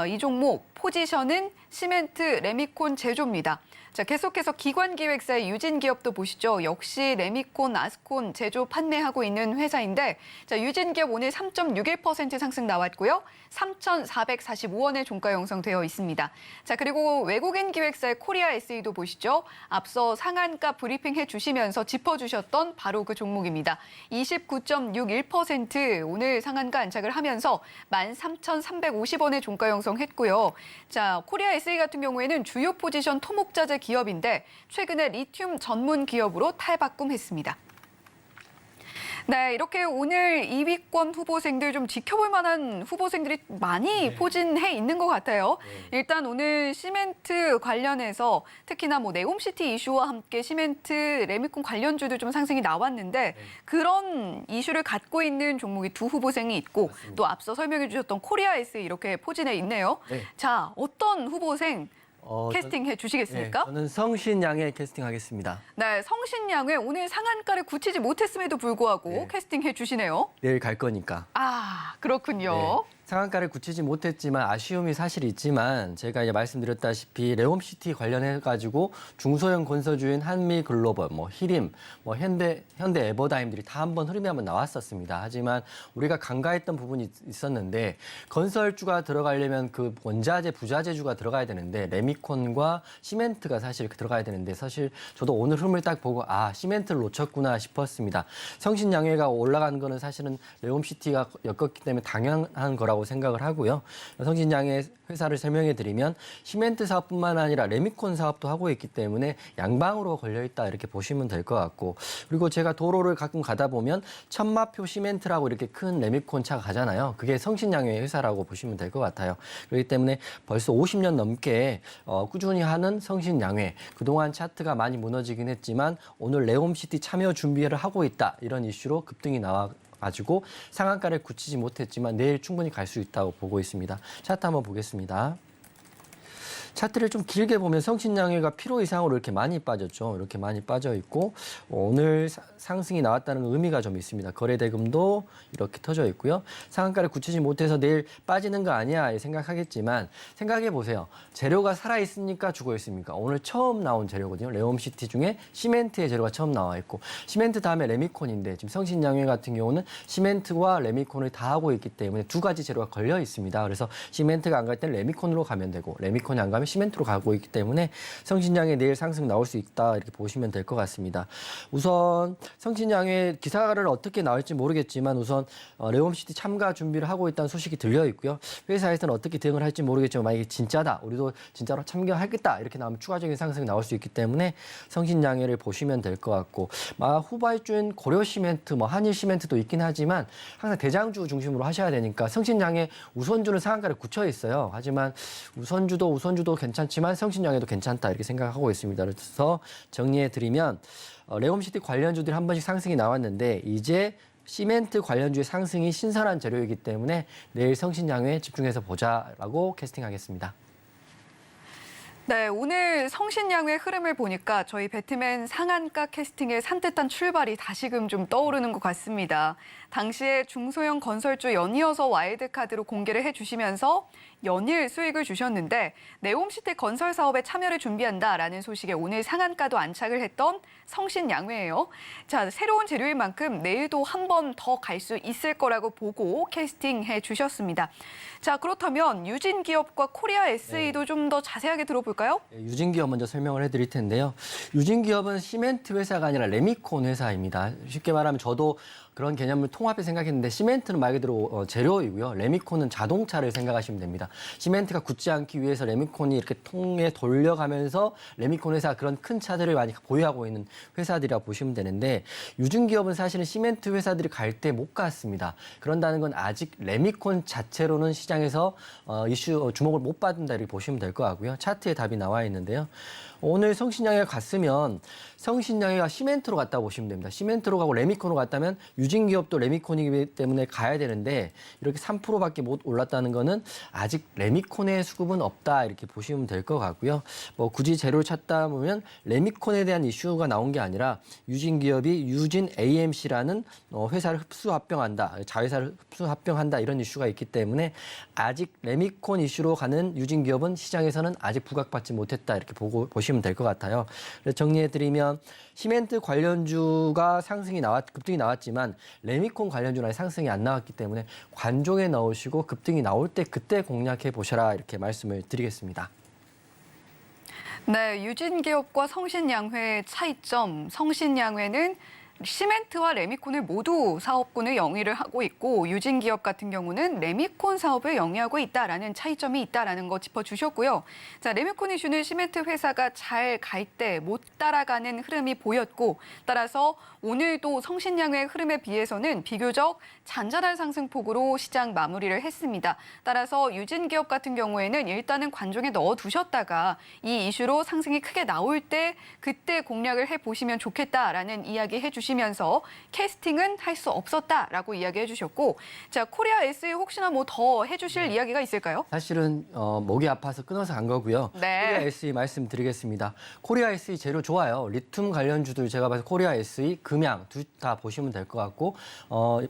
이 종목 포지션은 시멘트, 레미콘 제조입니다. 자, 계속해서 기관기획사의 유진기업도 보시죠. 역시 레미콘, 아스콘 제조 판매하고 있는 회사인데 자, 유진기업 오늘 3.61% 상승 나왔고요. 3,445원에 종가 형성되어 있습니다. 자, 그리고 외국인 기획사의 코리아 SE도 보시죠. 앞서 상한가 브리핑 해주시면서 짚어주셨던 바로 그 종목입니다. 29.61% 오늘 상한가 안착을 하면서 13,350원에 종가 형성했고요. 자, 코리아 SE 같은 경우에는 주요 포지션 토목자재 기업인데 최근에 리튬 전문 기업으로 탈바꿈했습니다. 네, 이렇게 오늘 2위권 후보생들 좀 지켜볼 만한 후보생들이 많이 포진해 있는 것 같아요. 일단 오늘 시멘트 관련해서 특히나 뭐 네옴시티 이슈와 함께 시멘트, 레미콘 관련주도 좀 상승이 나왔는데 그런 이슈를 갖고 있는 종목이 두 후보생이 있고 맞습니다. 또 앞서 설명해 주셨던 코리아 S 이렇게 포진해 있네요. 네. 자, 어떤 후보생 캐스팅해 주시겠습니까? 저는 성신양에 캐스팅하겠습니다. 네, 성신양회 오늘 상한가를 굳히지 못했음에도 불구하고 네. 캐스팅해 주시네요. 내일 갈 거니까. 아, 그렇군요. 네. 상한가를 굳히지 못했지만 아쉬움이 사실 있지만 제가 이제 말씀드렸다시피 레옴시티 관련해가지고 중소형 건설주인 한미글로벌, 뭐 히림, 뭐 현대 에버다임들이 다 한번 흐름이 한번 나왔었습니다. 하지만 우리가 간과했던 부분이 있었는데 건설주가 들어가려면 그 원자재, 부자재주가 들어가야 되는데 레미콘과 시멘트가 사실 들어가야 되는데 사실 저도 오늘 흐름을 딱 보고 아 시멘트를 놓쳤구나 싶었습니다. 성신양회가 올라간 거는 사실은 레옴시티가 엮었기 때문에 당연한 거라고 생각을 하고요. 성신양의 회사를 설명해 드리면 시멘트 사업뿐만 아니라 레미콘 사업도 하고 있기 때문에 양방으로 걸려 있다 이렇게 보시면 될 것 같고 그리고 제가 도로를 가끔 가다 보면 천마표 시멘트라고 이렇게 큰 레미콘 차가 가잖아요. 그게 성신양의 회사라고 보시면 될 것 같아요. 그렇기 때문에 벌써 50년 넘게 꾸준히 하는 성신양회 그동안 차트가 많이 무너지긴 했지만 오늘 레옴시티 참여 준비를 하고 있다 이런 이슈로 급등이 나와가지고 상한가를 굳히지 못했지만 내일 충분히 갈 수 있다고 보고 있습니다. 차트 한번 보겠습니다. 차트를 좀 길게 보면 성신양회가 필요 이상으로 이렇게 많이 빠졌죠. 이렇게 많이 빠져 있고 오늘 상승이 나왔다는 의미가 좀 있습니다. 거래대금도 이렇게 터져 있고요. 상한가를 굳히지 못해서 내일 빠지는 거 아니야 생각하겠지만 생각해 보세요. 재료가 살아 있으니까 죽어 있습니까? 오늘 처음 나온 재료거든요. 레옴시티 중에 시멘트의 재료가 처음 나와 있고 시멘트 다음에 레미콘인데 지금 성신양회 같은 경우는 시멘트와 레미콘을 다 하고 있기 때문에 두 가지 재료가 걸려 있습니다. 그래서 시멘트가 안 갈 때는 레미콘으로 가면 되고 레미콘이 안 가면 시멘트로 가고 있기 때문에 성신양회 내일 상승 나올 수 있다 이렇게 보시면 될 것 같습니다. 우선 성신양회 기사를 어떻게 나올지 모르겠지만 우선 레옴시티 참가 준비를 하고 있다는 소식이 들려 있고요. 회사에서는 어떻게 대응을 할지 모르겠지만 만약에 진짜다 우리도 진짜로 참여하겠다 이렇게 나오면 추가적인 상승이 나올 수 있기 때문에 성신양회를 보시면 될 것 같고 후발주인 고려시멘트 뭐 한일시멘트도 있긴 하지만 항상 대장주 중심으로 하셔야 되니까 성신양회 우선주는 상한가를 굳혀 있어요. 하지만 우선주도 괜찮지만 성신양회도 괜찮다 이렇게 생각하고 있습니다. 그래서 정리해드리면 레옴시티 관련주들이 한 번씩 상승이 나왔는데 이제 시멘트 관련주의 상승이 신선한 재료이기 때문에 내일 성신양회에 집중해서 보자라고 캐스팅하겠습니다. 네, 오늘 성신양회 흐름을 보니까 저희 배트맨 상한가 캐스팅의 산뜻한 출발이 다시금 좀 떠오르는 것 같습니다. 당시에 중소형 건설주 연이어서 와일드카드로 공개를 해주시면서 연일 수익을 주셨는데 네옴시티 건설 사업에 참여를 준비한다라는 소식에 오늘 상한가도 안착을 했던 성신양회예요. 자, 새로운 재료인 만큼 내일도 한 번 더 갈 수 있을 거라고 보고 캐스팅해 주셨습니다. 자, 그렇다면 유진기업과 코리아 SE도 좀 더 자세하게 들어볼까요? 유진기업 먼저 설명을 해드릴 텐데요. 유진기업은 시멘트 회사가 아니라 레미콘 회사입니다. 쉽게 말하면 저도 그런 개념을 통합해 생각했는데 시멘트는 말 그대로 재료이고요. 레미콘은 자동차를 생각하시면 됩니다. 시멘트가 굳지 않기 위해서 레미콘이 이렇게 통에 돌려가면서 레미콘 회사가 그런 큰 차들을 많이 보유하고 있는 회사들이라고 보시면 되는데 유진기업은 사실은 시멘트 회사들이 갈 때 못 갔습니다. 그런다는 건 아직 레미콘 자체로는 시장에서 주목을 못 받는다 이렇게 보시면 될 것 같고요. 차트에 답이 나와 있는데요. 오늘 성신양회가 갔으면 성신양회가 시멘트로 갔다고 보시면 됩니다. 시멘트로 가고 레미콘으로 갔다면 유진기업도 레미콘이기 때문에 가야 되는데 이렇게 3%밖에 못 올랐다는 거는 아직 레미콘의 수급은 없다 이렇게 보시면 될 것 같고요. 뭐 굳이 재료를 찾다 보면 레미콘에 대한 이슈가 나온 게 아니라 유진기업이 유진 AMC라는 회사를 흡수 합병한다, 자회사를 흡수 합병한다 이런 이슈가 있기 때문에 아직 레미콘 이슈로 가는 유진기업은 시장에서는 아직 부각받지 못했다 이렇게 보시면 될 것 같아요. 그래서 정리해드리면 시멘트 관련주가 급등이 나왔지만 레미콘 관련주는 상승이 안 나왔기 때문에 관종에 넣으시고 급등이 나올 때 그때 공략해 보셔라 이렇게 말씀을 드리겠습니다. 네, 유진기업과 성신양회의 차이점. 성신양회는 시멘트와 레미콘을 모두 사업군을 영위를 하고 있고 유진기업 같은 경우는 레미콘 사업을 영위하고 있다라는 차이점이 있다라는 거 짚어주셨고요. 자, 레미콘 이슈는 시멘트 회사가 잘 갈 때 못 따라가는 흐름이 보였고 따라서 오늘도 성신양회 흐름에 비해서는 비교적 잔잔한 상승폭으로 시장 마무리를 했습니다. 따라서 유진기업 같은 경우에는 일단은 관종에 넣어두셨다가 이 이슈로 상승이 크게 나올 때 그때 공략을 해보시면 좋겠다라는 이야기 해주시면서 캐스팅은 할 수 없었다라고 이야기해 주셨고 자, 코리아 SE 혹시나 뭐 더 해주실 이야기가 있을까요? 사실은 목이 아파서 끊어서 간 거고요. 네. 코리아 SE 말씀드리겠습니다. 코리아 SE 재료 좋아요. 리튬 관련주들 제가 봐서 코리아 SE, 금양 둘 다 보시면 될 것 같고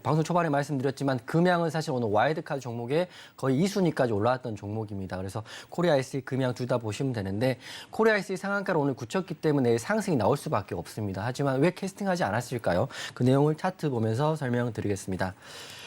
방송 초반에 말씀드렸지만 금양은 사실 오늘 와일드카드 종목에 거의 2순위까지 올라왔던 종목입니다. 그래서 코리아 SE, 금양 둘 다 보시면 되는데 코리아 SE 상한가를 오늘 굳혔기 때문에 상승이 나올 수밖에 없습니다. 하지만 왜 캐스팅하지 않았을까요? 그 내용을 차트 보면서 설명드리겠습니다.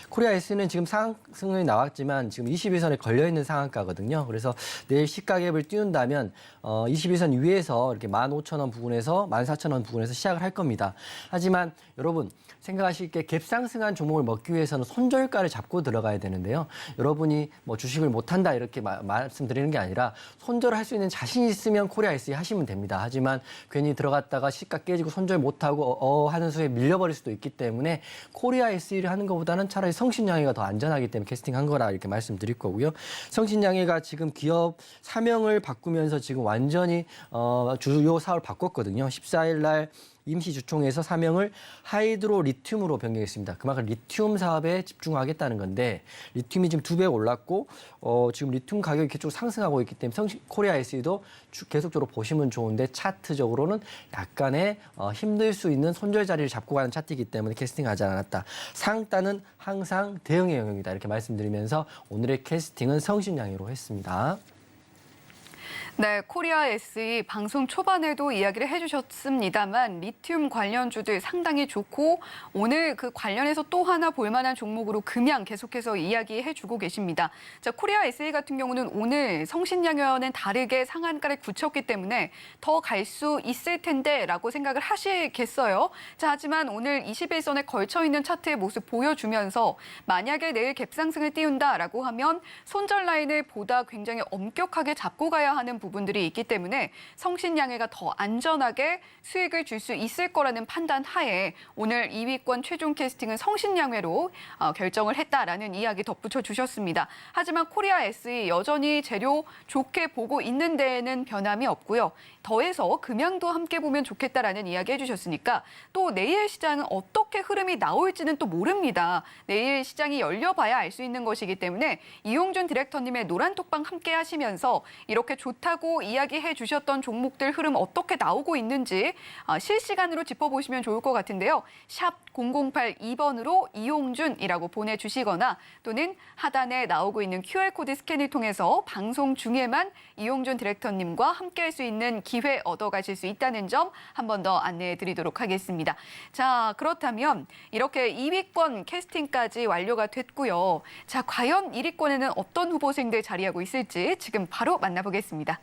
코리아 S는 지금 상승이 나왔지만 지금 21선에 걸려있는 상한가거든요. 그래서 내일 시가갭을 띄운다면 21선 위에서 이렇게 15,000원 부근에서 14,000원 부근에서 시작을 할 겁니다. 하지만 여러분 생각하실 게 갭 상승한 종목을 먹기 위해서는 손절가를 잡고 들어가야 되는데요. 여러분이 뭐 주식을 못한다 이렇게 말씀드리는 게 아니라 손절을 할 수 있는 자신이 있으면 코리아 SE 하시면 됩니다. 하지만 괜히 들어갔다가 시가 깨지고 손절 못하고 하는 수에 밀려버릴 수도 있기 때문에 코리아 SE를 하는 것보다는 차라리 성신양회가 더 안전하기 때문에 캐스팅한 거라 이렇게 말씀드릴 거고요. 성신양회가 지금 기업 사명을 바꾸면서 지금 완전히 주요 사업을 바꿨거든요. 14일 날 임시주총에서 사명을 하이드로 리튬으로 변경했습니다. 그만큼 리튬 사업에 집중하겠다는 건데 리튬이 지금 2배 올랐고 지금 리튬 가격이 계속 상승하고 있기 때문에 코리아 SE도 계속적으로 보시면 좋은데 차트적으로는 약간의 힘들 수 있는 손절 자리를 잡고 가는 차트이기 때문에 캐스팅하지 않았다. 상단은 항상 대응의 영역이다. 이렇게 말씀드리면서 오늘의 캐스팅은 성신양회로 했습니다. 네, 코리아 SE 방송 초반에도 이야기를 해주셨습니다만 리튬 관련주들 상당히 좋고 오늘 그 관련해서 또 하나 볼만한 종목으로 금양 계속해서 이야기해주고 계십니다. 자, 코리아 SE 같은 경우는 오늘 성신양회와는 다르게 상한가를 굳혔기 때문에 더 갈 수 있을 텐데라고 생각을 하시겠어요. 자, 하지만 오늘 21선에 걸쳐있는 차트의 모습 보여주면서 만약에 내일 갭상승을 띄운다라고 하면 손절 라인을 보다 굉장히 엄격하게 잡고 가야 하는 부분들이 있기 때문에 성신양회가 더 안전하게 수익을 줄 수 있을 거라는 판단 하에 오늘 2위권 최종 캐스팅은 성신양회로 결정을 했다라는 이야기 덧붙여 주셨습니다. 하지만 코리아 SE 여전히 재료 좋게 보고 있는 데에는 변함이 없고요. 더해서 금양도 함께 보면 좋겠다라는 이야기 해주셨으니까 또 내일 시장은 어떻게 흐름이 나올지는 또 모릅니다. 내일 시장이 열려봐야 알 수 있는 것이기 때문에 이용준 디렉터님의 노란톡방 함께 하시면서 이렇게 좋다고 좋다고 이야기해 주셨던 종목들 흐름 어떻게 나오고 있는지 실시간으로 짚어보시면 좋을 것 같은데요. 샵 0082번으로 이용준이라고 보내주시거나 또는 하단에 나오고 있는 QR코드 스캔을 통해서 방송 중에만 이용준 디렉터님과 함께할 수 있는 기회 얻어가실 수 있다는 점 한 번 더 안내해 드리도록 하겠습니다. 자, 그렇다면 이렇게 2위권 캐스팅까지 완료가 됐고요. 자, 과연 1위권에는 어떤 후보생들 자리하고 있을지 지금 바로 만나보겠습니다.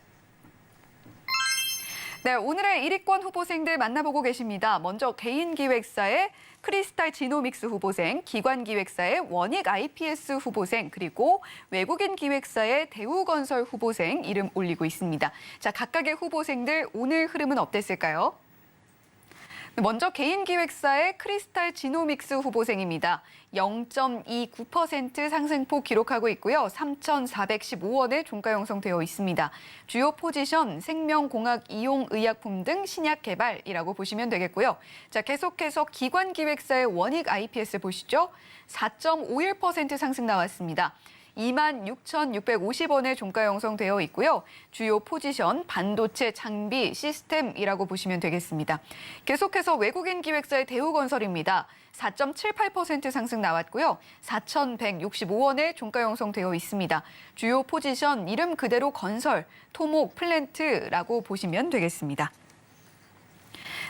네, 오늘의 1위권 후보생들 만나보고 계십니다. 먼저 개인기획사의 크리스탈 지노믹스 후보생, 기관기획사의 원익 IPS 후보생, 그리고 외국인 기획사의 대우건설 후보생 이름 올리고 있습니다. 자, 각각의 후보생들 오늘 흐름은 어땠을까요? 먼저 개인기획사의 크리스탈 지노믹스 후보생입니다. 0.29% 상승폭 기록하고 있고요. 3,415원에 종가 형성되어 있습니다. 주요 포지션 생명공학 이용의약품 등 신약 개발이라고 보시면 되겠고요. 자, 계속해서 기관기획사의 원익 IPS 보시죠. 4.51% 상승 나왔습니다. 26,650원에 종가 형성되어 있고요. 주요 포지션 반도체 장비 시스템이라고 보시면 되겠습니다. 계속해서 외국인 기획사의 대우건설입니다. 4.78% 상승 나왔고요. 4,165원에 종가 형성되어 있습니다. 주요 포지션 이름 그대로 건설, 토목, 플랜트라고 보시면 되겠습니다.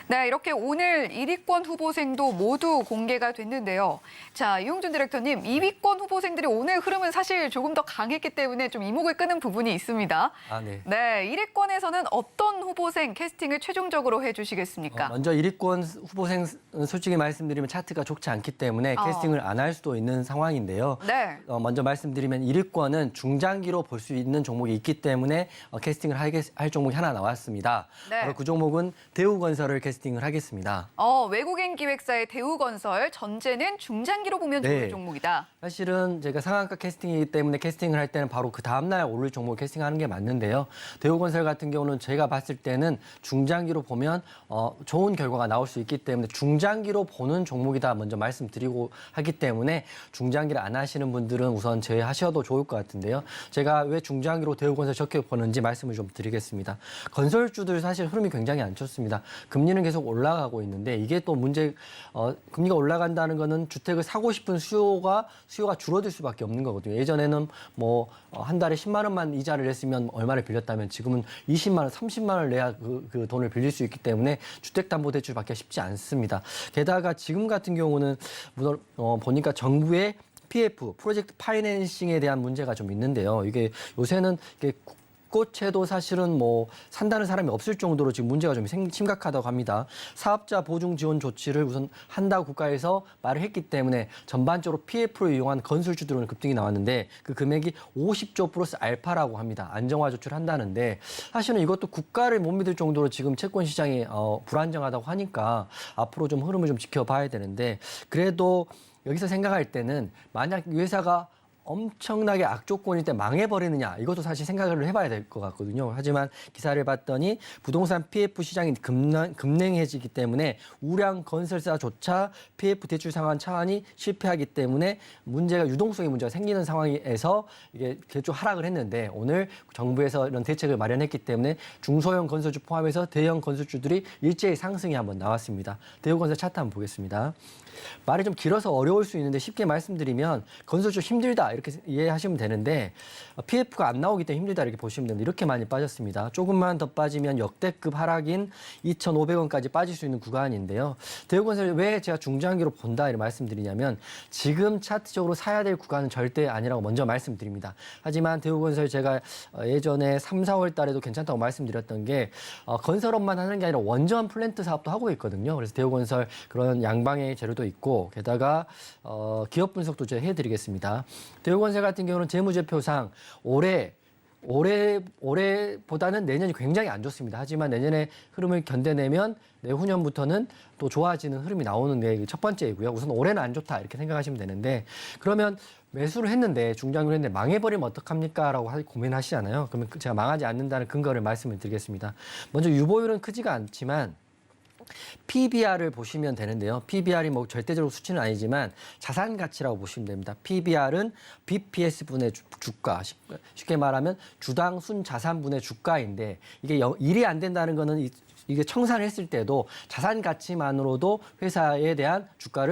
네, 이렇게 오늘 1위권 후보생도 모두 공개가 됐는데요. 자, 이용준 디렉터님, 2위권 후보생들이 오늘 흐름은 사실 조금 더 강했기 때문에 좀 이목을 끄는 부분이 있습니다. 네. 네, 1위권에서는 어떤 후보생 캐스팅을 최종적으로 해주시겠습니까? 먼저 1위권 후보생 솔직히 말씀드리면 차트가 좋지 않기 때문에 캐스팅을 안 할 수도 있는 상황인데요. 네. 먼저 말씀드리면 1위권은 중장기로 볼 수 있는 종목이 있기 때문에 캐스팅을 할 종목이 하나 나왔습니다. 네. 바로 그 종목은 대우건설을 캐스팅을 하겠습니다. 외국인 기획사의 대우건설, 전제는 중장기로 보면 좋을 네. 종목이다. 사실은 제가 상한가 캐스팅이기 때문에 캐스팅을 할 때는 바로 그 다음날 오를 종목을 캐스팅하는 게 맞는데요. 대우건설 같은 경우는 제가 봤을 때는 중장기로 보면 좋은 결과가 나올 수 있기 때문에 중장기로 보는 종목이다 먼저 말씀드리고 하기 때문에 중장기를 안 하시는 분들은 우선 제외하셔도 좋을 것 같은데요. 제가 왜 중장기로 대우건설 적게 보는지 말씀을 좀 드리겠습니다. 건설주들 사실 흐름이 굉장히 안 좋습니다. 금리는 계속 올라가고 있는데 이게 또 금리가 올라간다는 거는 주택을 사고 싶은 수요가 줄어들 수밖에 없는 거거든요. 예전에는 한 달에 10만 원만 이자를 냈으면 얼마를 빌렸다면 지금은 20만 원, 30만 원을 내야 그 돈을 빌릴 수 있기 때문에 주택담보대출 받기가 쉽지 않습니다. 게다가 지금 같은 경우는 보니까 정부의 PF, 프로젝트 파이낸싱에 대한 문제가 좀 있는데요. 이게 요새는 꽃에도 사실은 산다는 사람이 없을 정도로 지금 문제가 좀 심각하다고 합니다. 사업자 보증 지원 조치를 우선 한다고 국가에서 말을 했기 때문에 전반적으로 PF를 이용한 건설주들은 급등이 나왔는데 그 금액이 50조 플러스 알파라고 합니다. 안정화 조치를 한다는데 사실은 이것도 국가를 못 믿을 정도로 지금 채권 시장이 불안정하다고 하니까 앞으로 좀 흐름을 좀 지켜봐야 되는데 그래도 여기서 생각할 때는 만약 이 회사가 엄청나게 악조건일 때 망해버리느냐 이것도 사실 생각을 해봐야 될 것 같거든요. 하지만 기사를 봤더니 부동산 PF 시장이 급냉해지기 때문에 우량 건설사조차 PF 대출 상환 차환이 실패하기 때문에 유동성의 문제가 생기는 상황에서 이게 계속 하락을 했는데 오늘 정부에서 이런 대책을 마련했기 때문에 중소형 건설주 포함해서 대형 건설주들이 일제히 상승이 한번 나왔습니다. 대우건설 차트 한번 보겠습니다. 말이 좀 길어서 어려울 수 있는데 쉽게 말씀드리면 건설주 힘들다 이렇게 이해하시면 되는데 PF가 안 나오기 때문에 힘들다 이렇게 보시면 되는데 이렇게 많이 빠졌습니다. 조금만 더 빠지면 역대급 하락인 2,500원까지 빠질 수 있는 구간인데요. 대우건설 왜 제가 중장기로 본다 이렇게 말씀드리냐면 지금 차트적으로 사야 될 구간은 절대 아니라고 먼저 말씀드립니다. 하지만 대우건설 제가 예전에 3, 4월 달에도 괜찮다고 말씀드렸던 게 건설업만 하는 게 아니라 원전 플랜트 사업도 하고 있거든요. 그래서 대우건설 그런 양방의 재료도 있고 게다가 기업 분석도 제가 해드리겠습니다. 대우건설 같은 경우는 재무제표상 올해보다는 내년이 굉장히 안 좋습니다. 하지만 내년의 흐름을 견뎌내면 내후년부터는 또 좋아지는 흐름이 나오는 게 첫 번째이고요. 우선 올해는 안 좋다 이렇게 생각하시면 되는데 그러면 매수를 했는데 중장기로 했는데 망해버리면 어떡합니까? 라고 고민하시잖아요. 그러면 제가 망하지 않는다는 근거를 말씀을 드리겠습니다. 먼저 유보율은 크지가 않지만 PBR을 보시면 되는데요. PBR이 뭐 절대적으로 수치는 아니지만 자산 가치라고 보시면 됩니다. PBR은 BPS분의 주가, 쉽게 말하면 주당 순자산분의 주가인데 이게 1이 안 된다는 거는 이게 청산했을 때도 자산 가치만으로도 회사에 대한 주가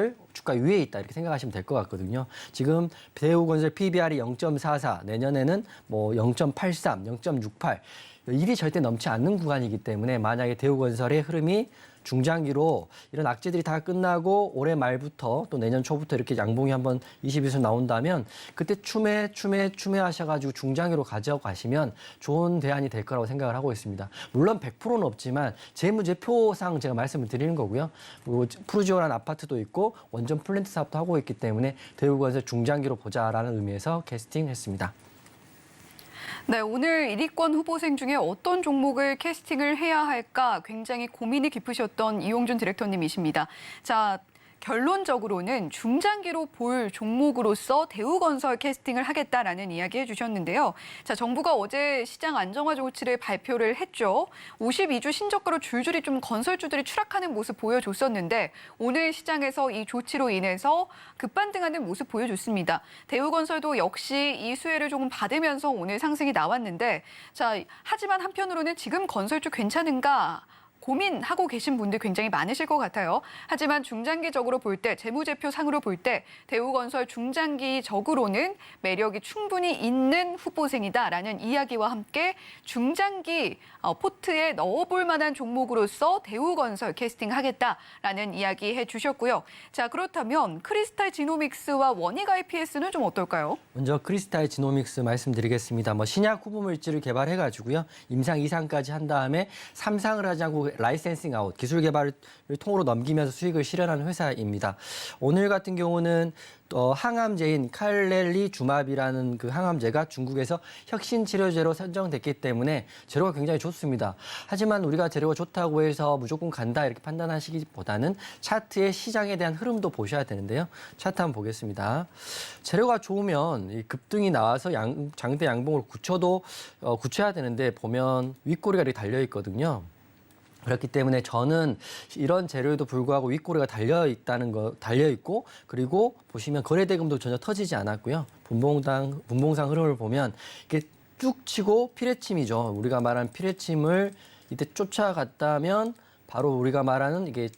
위에 있다 이렇게 생각하시면 될 것 같거든요. 지금 대우건설 PBR이 0.44, 내년에는 뭐 0.83, 0.68 1이 절대 넘지 않는 구간이기 때문에 만약에 대우건설의 흐름이 중장기로 이런 악재들이 다 끝나고 올해 말부터 또 내년 초부터 이렇게 양봉이 한번 22수 나온다면 그때 추매하셔가지고 중장기로 가져가시면 좋은 대안이 될 거라고 생각을 하고 있습니다. 물론 100%는 없지만 재무제표상 제가 말씀을 드리는 거고요. 그리고 푸르지오라는 아파트도 있고 원전 플랜트 사업도 하고 있기 때문에 대우건설 중장기로 보자라는 의미에서 캐스팅했습니다. 네, 오늘 1위권 후보생 중에 어떤 종목을 캐스팅을 해야 할까 굉장히 고민이 깊으셨던 이용준 디렉터님이십니다. 자, 결론적으로는 중장기로 볼 종목으로서 대우건설 캐스팅을 하겠다라는 이야기 해주셨는데요. 자, 정부가 어제 시장 안정화 조치를 발표를 했죠. 52주 신저가로 줄줄이 좀 건설주들이 추락하는 모습 보여줬었는데 오늘 시장에서 이 조치로 인해서 급반등하는 모습 보여줬습니다. 대우건설도 역시 이 수혜를 조금 받으면서 오늘 상승이 나왔는데 자, 하지만 한편으로는 지금 건설주 괜찮은가? 고민하고 계신 분들 굉장히 많으실 것 같아요. 하지만 중장기적으로 볼 때, 재무제표상으로 볼 때 대우건설 중장기적으로는 매력이 충분히 있는 후보생이다라는 이야기와 함께 중장기 포트에 넣어볼 만한 종목으로서 대우건설 캐스팅하겠다라는 이야기 해주셨고요. 자, 그렇다면 크리스탈 지노믹스와 원익 IPS는 좀 어떨까요? 먼저 크리스탈 지노믹스 말씀드리겠습니다. 신약 후보물질을 개발해가지고요. 임상 2상까지 한 다음에 3상을 하지 않고 라이센싱 아웃, 기술 개발을 통으로 넘기면서 수익을 실현하는 회사입니다. 오늘 같은 경우는 항암제인 칼렐리주맙이라는 그 항암제가 중국에서 혁신 치료제로 선정됐기 때문에 재료가 굉장히 좋습니다. 하지만 우리가 재료가 좋다고 해서 무조건 간다 이렇게 판단하시기보다는 차트의 시장에 대한 흐름도 보셔야 되는데요. 차트 한번 보겠습니다. 재료가 좋으면 이 급등이 나와서 장대 양봉을 굳혀야 되는데 보면 윗꼬리가 이렇게 달려 있거든요. 그렇기 때문에 저는 이런 재료에도 불구하고 윗꼬리가 달려 있고 그리고 보시면 거래대금도 전혀 터지지 않았고요. 분봉상 흐름을 보면 이게 쭉 치고 피레침이죠. 우리가 말하는 피레침을 이때 쫓아갔다면 바로 우리가 말하는 이게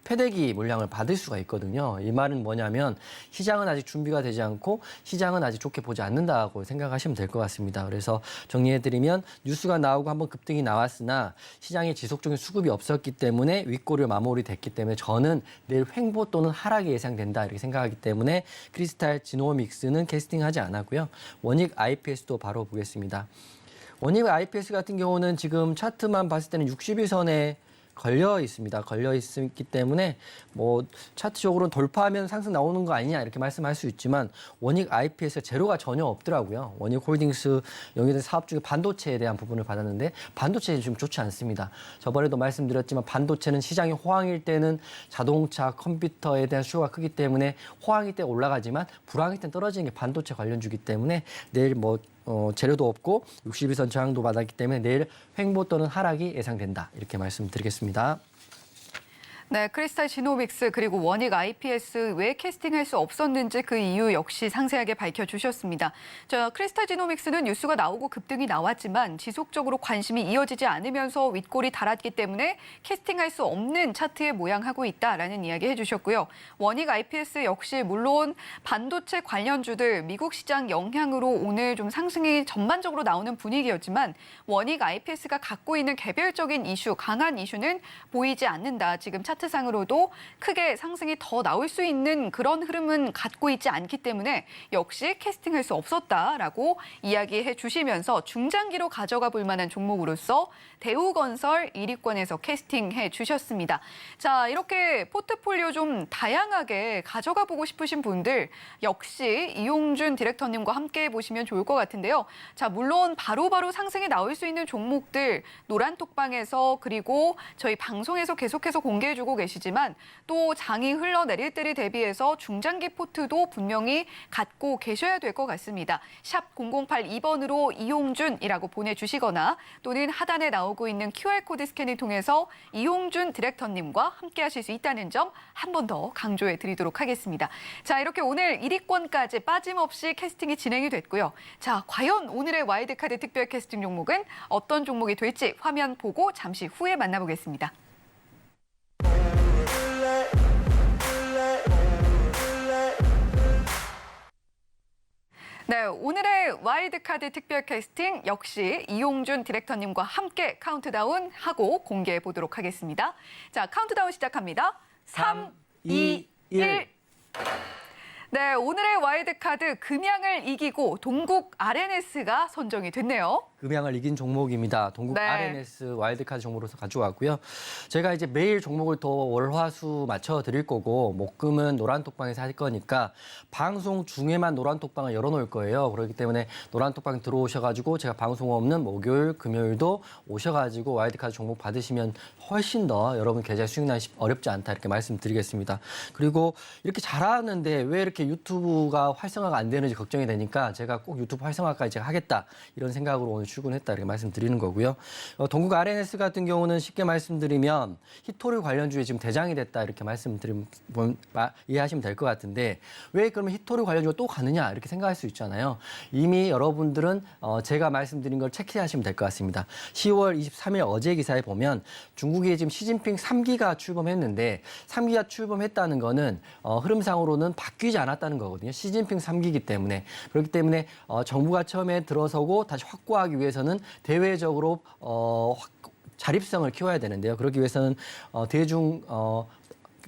패대기 물량을 받을 수가 있거든요. 이 말은 뭐냐면 시장은 아직 준비가 되지 않고 시장은 아직 좋게 보지 않는다고 생각하시면 될 것 같습니다. 그래서 정리해드리면 뉴스가 나오고 한번 급등이 나왔으나 시장에 지속적인 수급이 없었기 때문에 윗꼬리를 마무리됐기 때문에 저는 내일 횡보 또는 하락이 예상된다 이렇게 생각하기 때문에 크리스탈 지노믹스는 캐스팅하지 않았고요. 원익 IPS도 바로 보겠습니다. 원익 IPS 같은 경우는 지금 차트만 봤을 때는 60일선에 걸려 있기 때문에 차트적으로는 돌파하면 상승 나오는 거 아니냐 이렇게 말씀할 수 있지만 원익 IPS가 재료가 전혀 없더라고요. 원익 홀딩스 영위된 사업 중에 반도체에 대한 부분을 받았는데 반도체는 좀 좋지 않습니다. 저번에도 말씀드렸지만 반도체는 시장이 호황일 때는 자동차, 컴퓨터에 대한 수요가 크기 때문에 호황일 때 올라가지만 불황일 때 떨어지는 게 반도체 관련주기 때문에 내일 재료도 없고 60일선 저항도 받았기 때문에 내일 횡보 또는 하락이 예상된다. 이렇게 말씀드리겠습니다. 네, 크리스탈 지노믹스 그리고 원익 IPS 왜 캐스팅할 수 없었는지 그 이유 역시 상세하게 밝혀주셨습니다. 크리스탈 지노믹스는 뉴스가 나오고 급등이 나왔지만 지속적으로 관심이 이어지지 않으면서 윗골이 달았기 때문에 캐스팅할 수 없는 차트에 모양하고 있다라는 이야기 해주셨고요. 원익 IPS 역시 물론 반도체 관련주들 미국 시장 영향으로 오늘 좀 상승이 전반적으로 나오는 분위기였지만 원익 IPS가 갖고 있는 개별적인 이슈, 강한 이슈는 보이지 않는다. 지금 차트상으로도 크게 상승이 더 나올 수 있는 그런 흐름은 갖고 있지 않기 때문에 역시 캐스팅할 수 없었다라고 이야기해 주시면서 중장기로 가져가 볼 만한 종목으로서 대우건설 1위권에서 캐스팅해 주셨습니다. 자, 이렇게 포트폴리오 좀 다양하게 가져가 보고 싶으신 분들 역시 이용준 디렉터님과 함께 보시면 좋을 것 같은데요. 자, 물론 바로바로 상승이 나올 수 있는 종목들 노란톡방에서 그리고 저희 방송에서 계속해서 공개해주고 앞두고 계시지만 또 장이 흘러내릴 때를 대비해서 중장기 포트도 분명히 갖고 계셔야 될 것 같습니다. 샵 0082번으로 이용준이라고 보내주시거나 또는 하단에 나오고 있는 QR코드 스캔을 통해서 이용준 디렉터님과 함께 하실 수 있다는 점 한 번 더 강조해 드리도록 하겠습니다. 자, 이렇게 오늘 1위권까지 빠짐없이 캐스팅이 진행이 됐고요. 자, 과연 오늘의 와일드카드 특별 캐스팅 종목은 어떤 종목이 될지 화면 보고 잠시 후에 만나보겠습니다. 네, 오늘의 와일드카드 특별 캐스팅 역시 이용준 디렉터님과 함께 카운트다운 하고 공개해 보도록 하겠습니다. 자, 카운트다운 시작합니다. 3, 2, 1. 네, 오늘의 와일드카드 금양을 이기고 동국 RNS가 선정이 됐네요. 금양을 이긴 종목입니다. 동국 네. RNS 와일드카드 종목으로서 가져왔고요. 제가 이제 매일 종목을 더 월화수 맞춰 드릴 거고 목금은 노란톡방에서 할 거니까 방송 중에만 노란톡방을 열어놓을 거예요. 그렇기 때문에 노란톡방 들어오셔가지고 제가 방송 없는 목요일, 금요일도 오셔가지고 와일드카드 종목 받으시면 훨씬 더 여러분 계좌 수익난이 어렵지 않다 이렇게 말씀드리겠습니다. 그리고 이렇게 잘하는데 왜 이렇게 유튜브가 활성화가 안 되는지 걱정이 되니까 제가 꼭 유튜브 활성화까지 제가 하겠다 이런 생각으로 오늘 출근했다 이렇게 말씀드리는 거고요. 동국 RNS 같은 경우는 쉽게 말씀드리면 히토류 관련주에 지금 대장이 됐다 이렇게 말씀드리면 이해하시면 될 것 같은데 왜 그러면 히토류 관련주가 또 가느냐 이렇게 생각할 수 있잖아요. 이미 여러분들은 제가 말씀드린 걸 체크하시면 될 것 같습니다. 10월 23일 어제 기사에 보면 중국이 지금 시진핑 3기가 출범했는데 3기가 출범했다는 거는 흐름상으로는 바뀌지 않았다는 거거든요. 시진핑 3기이기 때문에. 그렇기 때문에 정부가 처음에 들어서고 다시 확고하기 위해서는 대외적으로 자립성을 키워야 되는데요. 그러기 위해서는 대중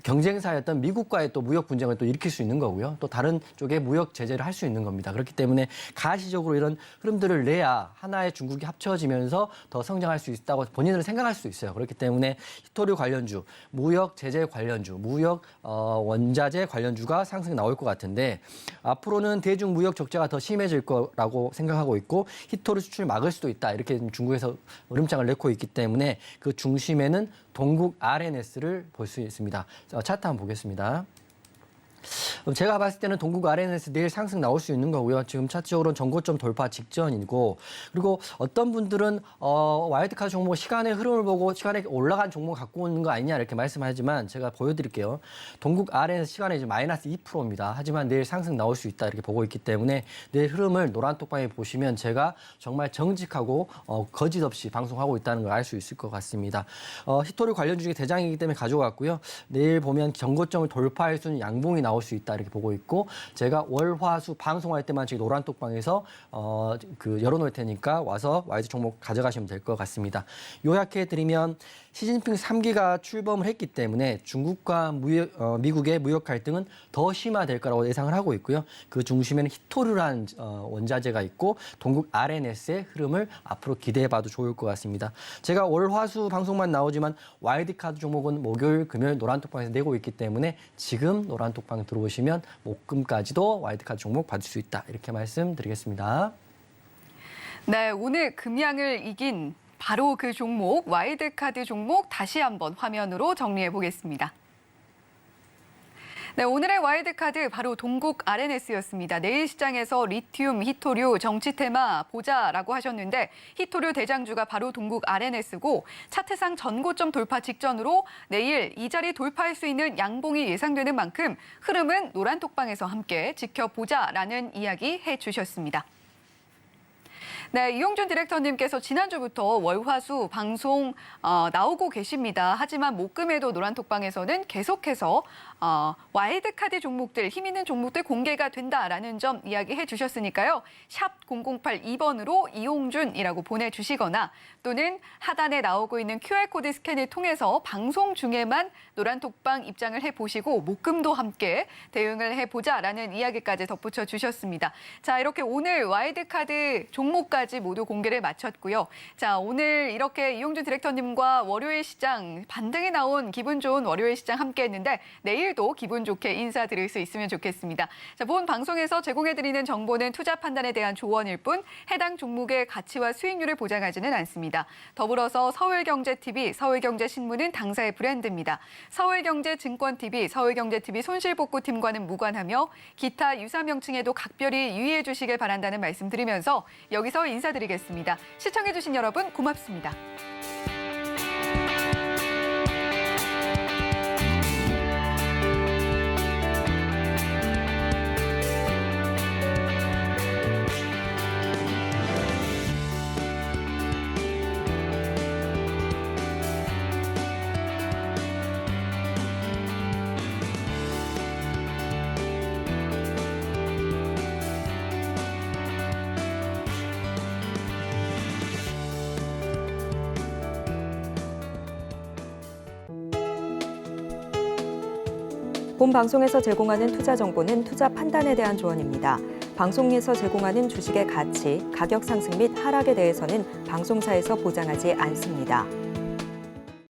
경쟁사였던 미국과의 또 무역 분쟁을 또 일으킬 수 있는 거고요. 또 다른 쪽에 무역 제재를 할 수 있는 겁니다. 그렇기 때문에 가시적으로 이런 흐름들을 내야 하나의 중국이 합쳐지면서 더 성장할 수 있다고 본인들은 생각할 수 있어요. 그렇기 때문에 히토류 관련주, 무역 제재 관련주, 무역 원자재 관련주가 상승이 나올 것 같은데 앞으로는 대중 무역 적자가 더 심해질 거라고 생각하고 있고 히토류 수출 막을 수도 있다. 이렇게 중국에서 으름장을 내고 있기 때문에 그 중심에는 동국 RNS를 볼 수 있습니다. 차트 한번 보겠습니다. 제가 봤을 때는 동국 RNS 내일 상승 나올 수 있는 거고요. 지금 차트적으로는 전고점 돌파 직전이고 그리고 어떤 분들은 와일드카드 종목 시간의 흐름을 보고 시간에 올라간 종목 갖고 오는 거 아니냐 이렇게 말씀하지만 제가 보여드릴게요. 동국 RNS 시간에 이제 마이너스 2%입니다. 하지만 내일 상승 나올 수 있다 이렇게 보고 있기 때문에 내일 흐름을 노란톡방에 보시면 제가 정말 정직하고 거짓 없이 방송하고 있다는 걸 알 수 있을 것 같습니다. 히토류 관련주 중에 대장이기 때문에 가져왔고요. 내일 보면 전고점을 돌파할 수 있는 양봉이 나올 수 있다 이렇게 보고 있고 제가 월화수 방송할 때만 저희 노란톡방에서 열어놓을 테니까 와서 와이드 종목 가져가시면 될 것 같습니다. 요약해 드리면 시진핑 3기가 출범을 했기 때문에 중국과 미국의 무역 갈등은 더 심화될 거라고 예상을 하고 있고요. 그 중심에는 히토류라는 원자재가 있고 동국 RNS의 흐름을 앞으로 기대해봐도 좋을 것 같습니다. 제가 월화수 방송만 나오지만 와일드카드 종목은 목요일, 금요일 노란톡방에서 내고 있기 때문에 지금 노란톡방 들어오시면 목금까지도 와일드카드 종목 받을 수 있다. 이렇게 말씀드리겠습니다. 네, 오늘 금양을 이긴 바로 그 종목, 와일드카드 종목 다시 한번 화면으로 정리해 보겠습니다. 네, 오늘의 와일드카드 바로 동국 RNS였습니다. 내일 시장에서 리튬, 히토류, 정치 테마 보자라고 하셨는데 히토류 대장주가 바로 동국 RNS고 차트상 전고점 돌파 직전으로 내일 이 자리 돌파할 수 있는 양봉이 예상되는 만큼 흐름은 노란톡방에서 함께 지켜보자라는 이야기 해주셨습니다. 네, 이용준 디렉터님께서 지난주부터 월화수 방송 나오고 계십니다. 하지만 목금에도 노란톡방에서는 계속해서 와일드카드 종목들, 힘 있는 종목들 공개가 된다라는 점 이야기해 주셨으니까요. 샵 0082번으로 이용준이라고 보내주시거나 또는 하단에 나오고 있는 QR코드 스캔을 통해서 방송 중에만 노란톡방 입장을 해보시고 목금도 함께 대응을 해보자라는 이야기까지 덧붙여 주셨습니다. 자, 이렇게 오늘 와일드카드 종목까지 오늘까지 모두 공개를 마쳤고요. 자, 오늘 이렇게 이용준 디렉터님과 월요일 시장 반등이 나온 기분 좋은 월요일 시장 함께했는데 내일도 기분 좋게 인사드릴 수 있으면 좋겠습니다. 자, 본 방송에서 제공해드리는 정보는 투자 판단에 대한 조언일 뿐 해당 종목의 가치와 수익률을 보장하지는 않습니다. 더불어서 서울경제TV, 서울경제신문은 당사의 브랜드입니다. 서울경제증권TV, 서울경제TV 손실복구팀과는 무관하며 기타 유사 명칭에도 각별히 유의해 주시길 바란다는 말씀드리면서 여기서 인사드리겠습니다. 시청해주신 여러분 고맙습니다. 본 방송에서 제공하는 투자 정보는 투자 판단에 대한 조언입니다. 방송에서 제공하는 주식의 가치, 가격 상승 및 하락에 대해서는 방송사에서 보장하지 않습니다.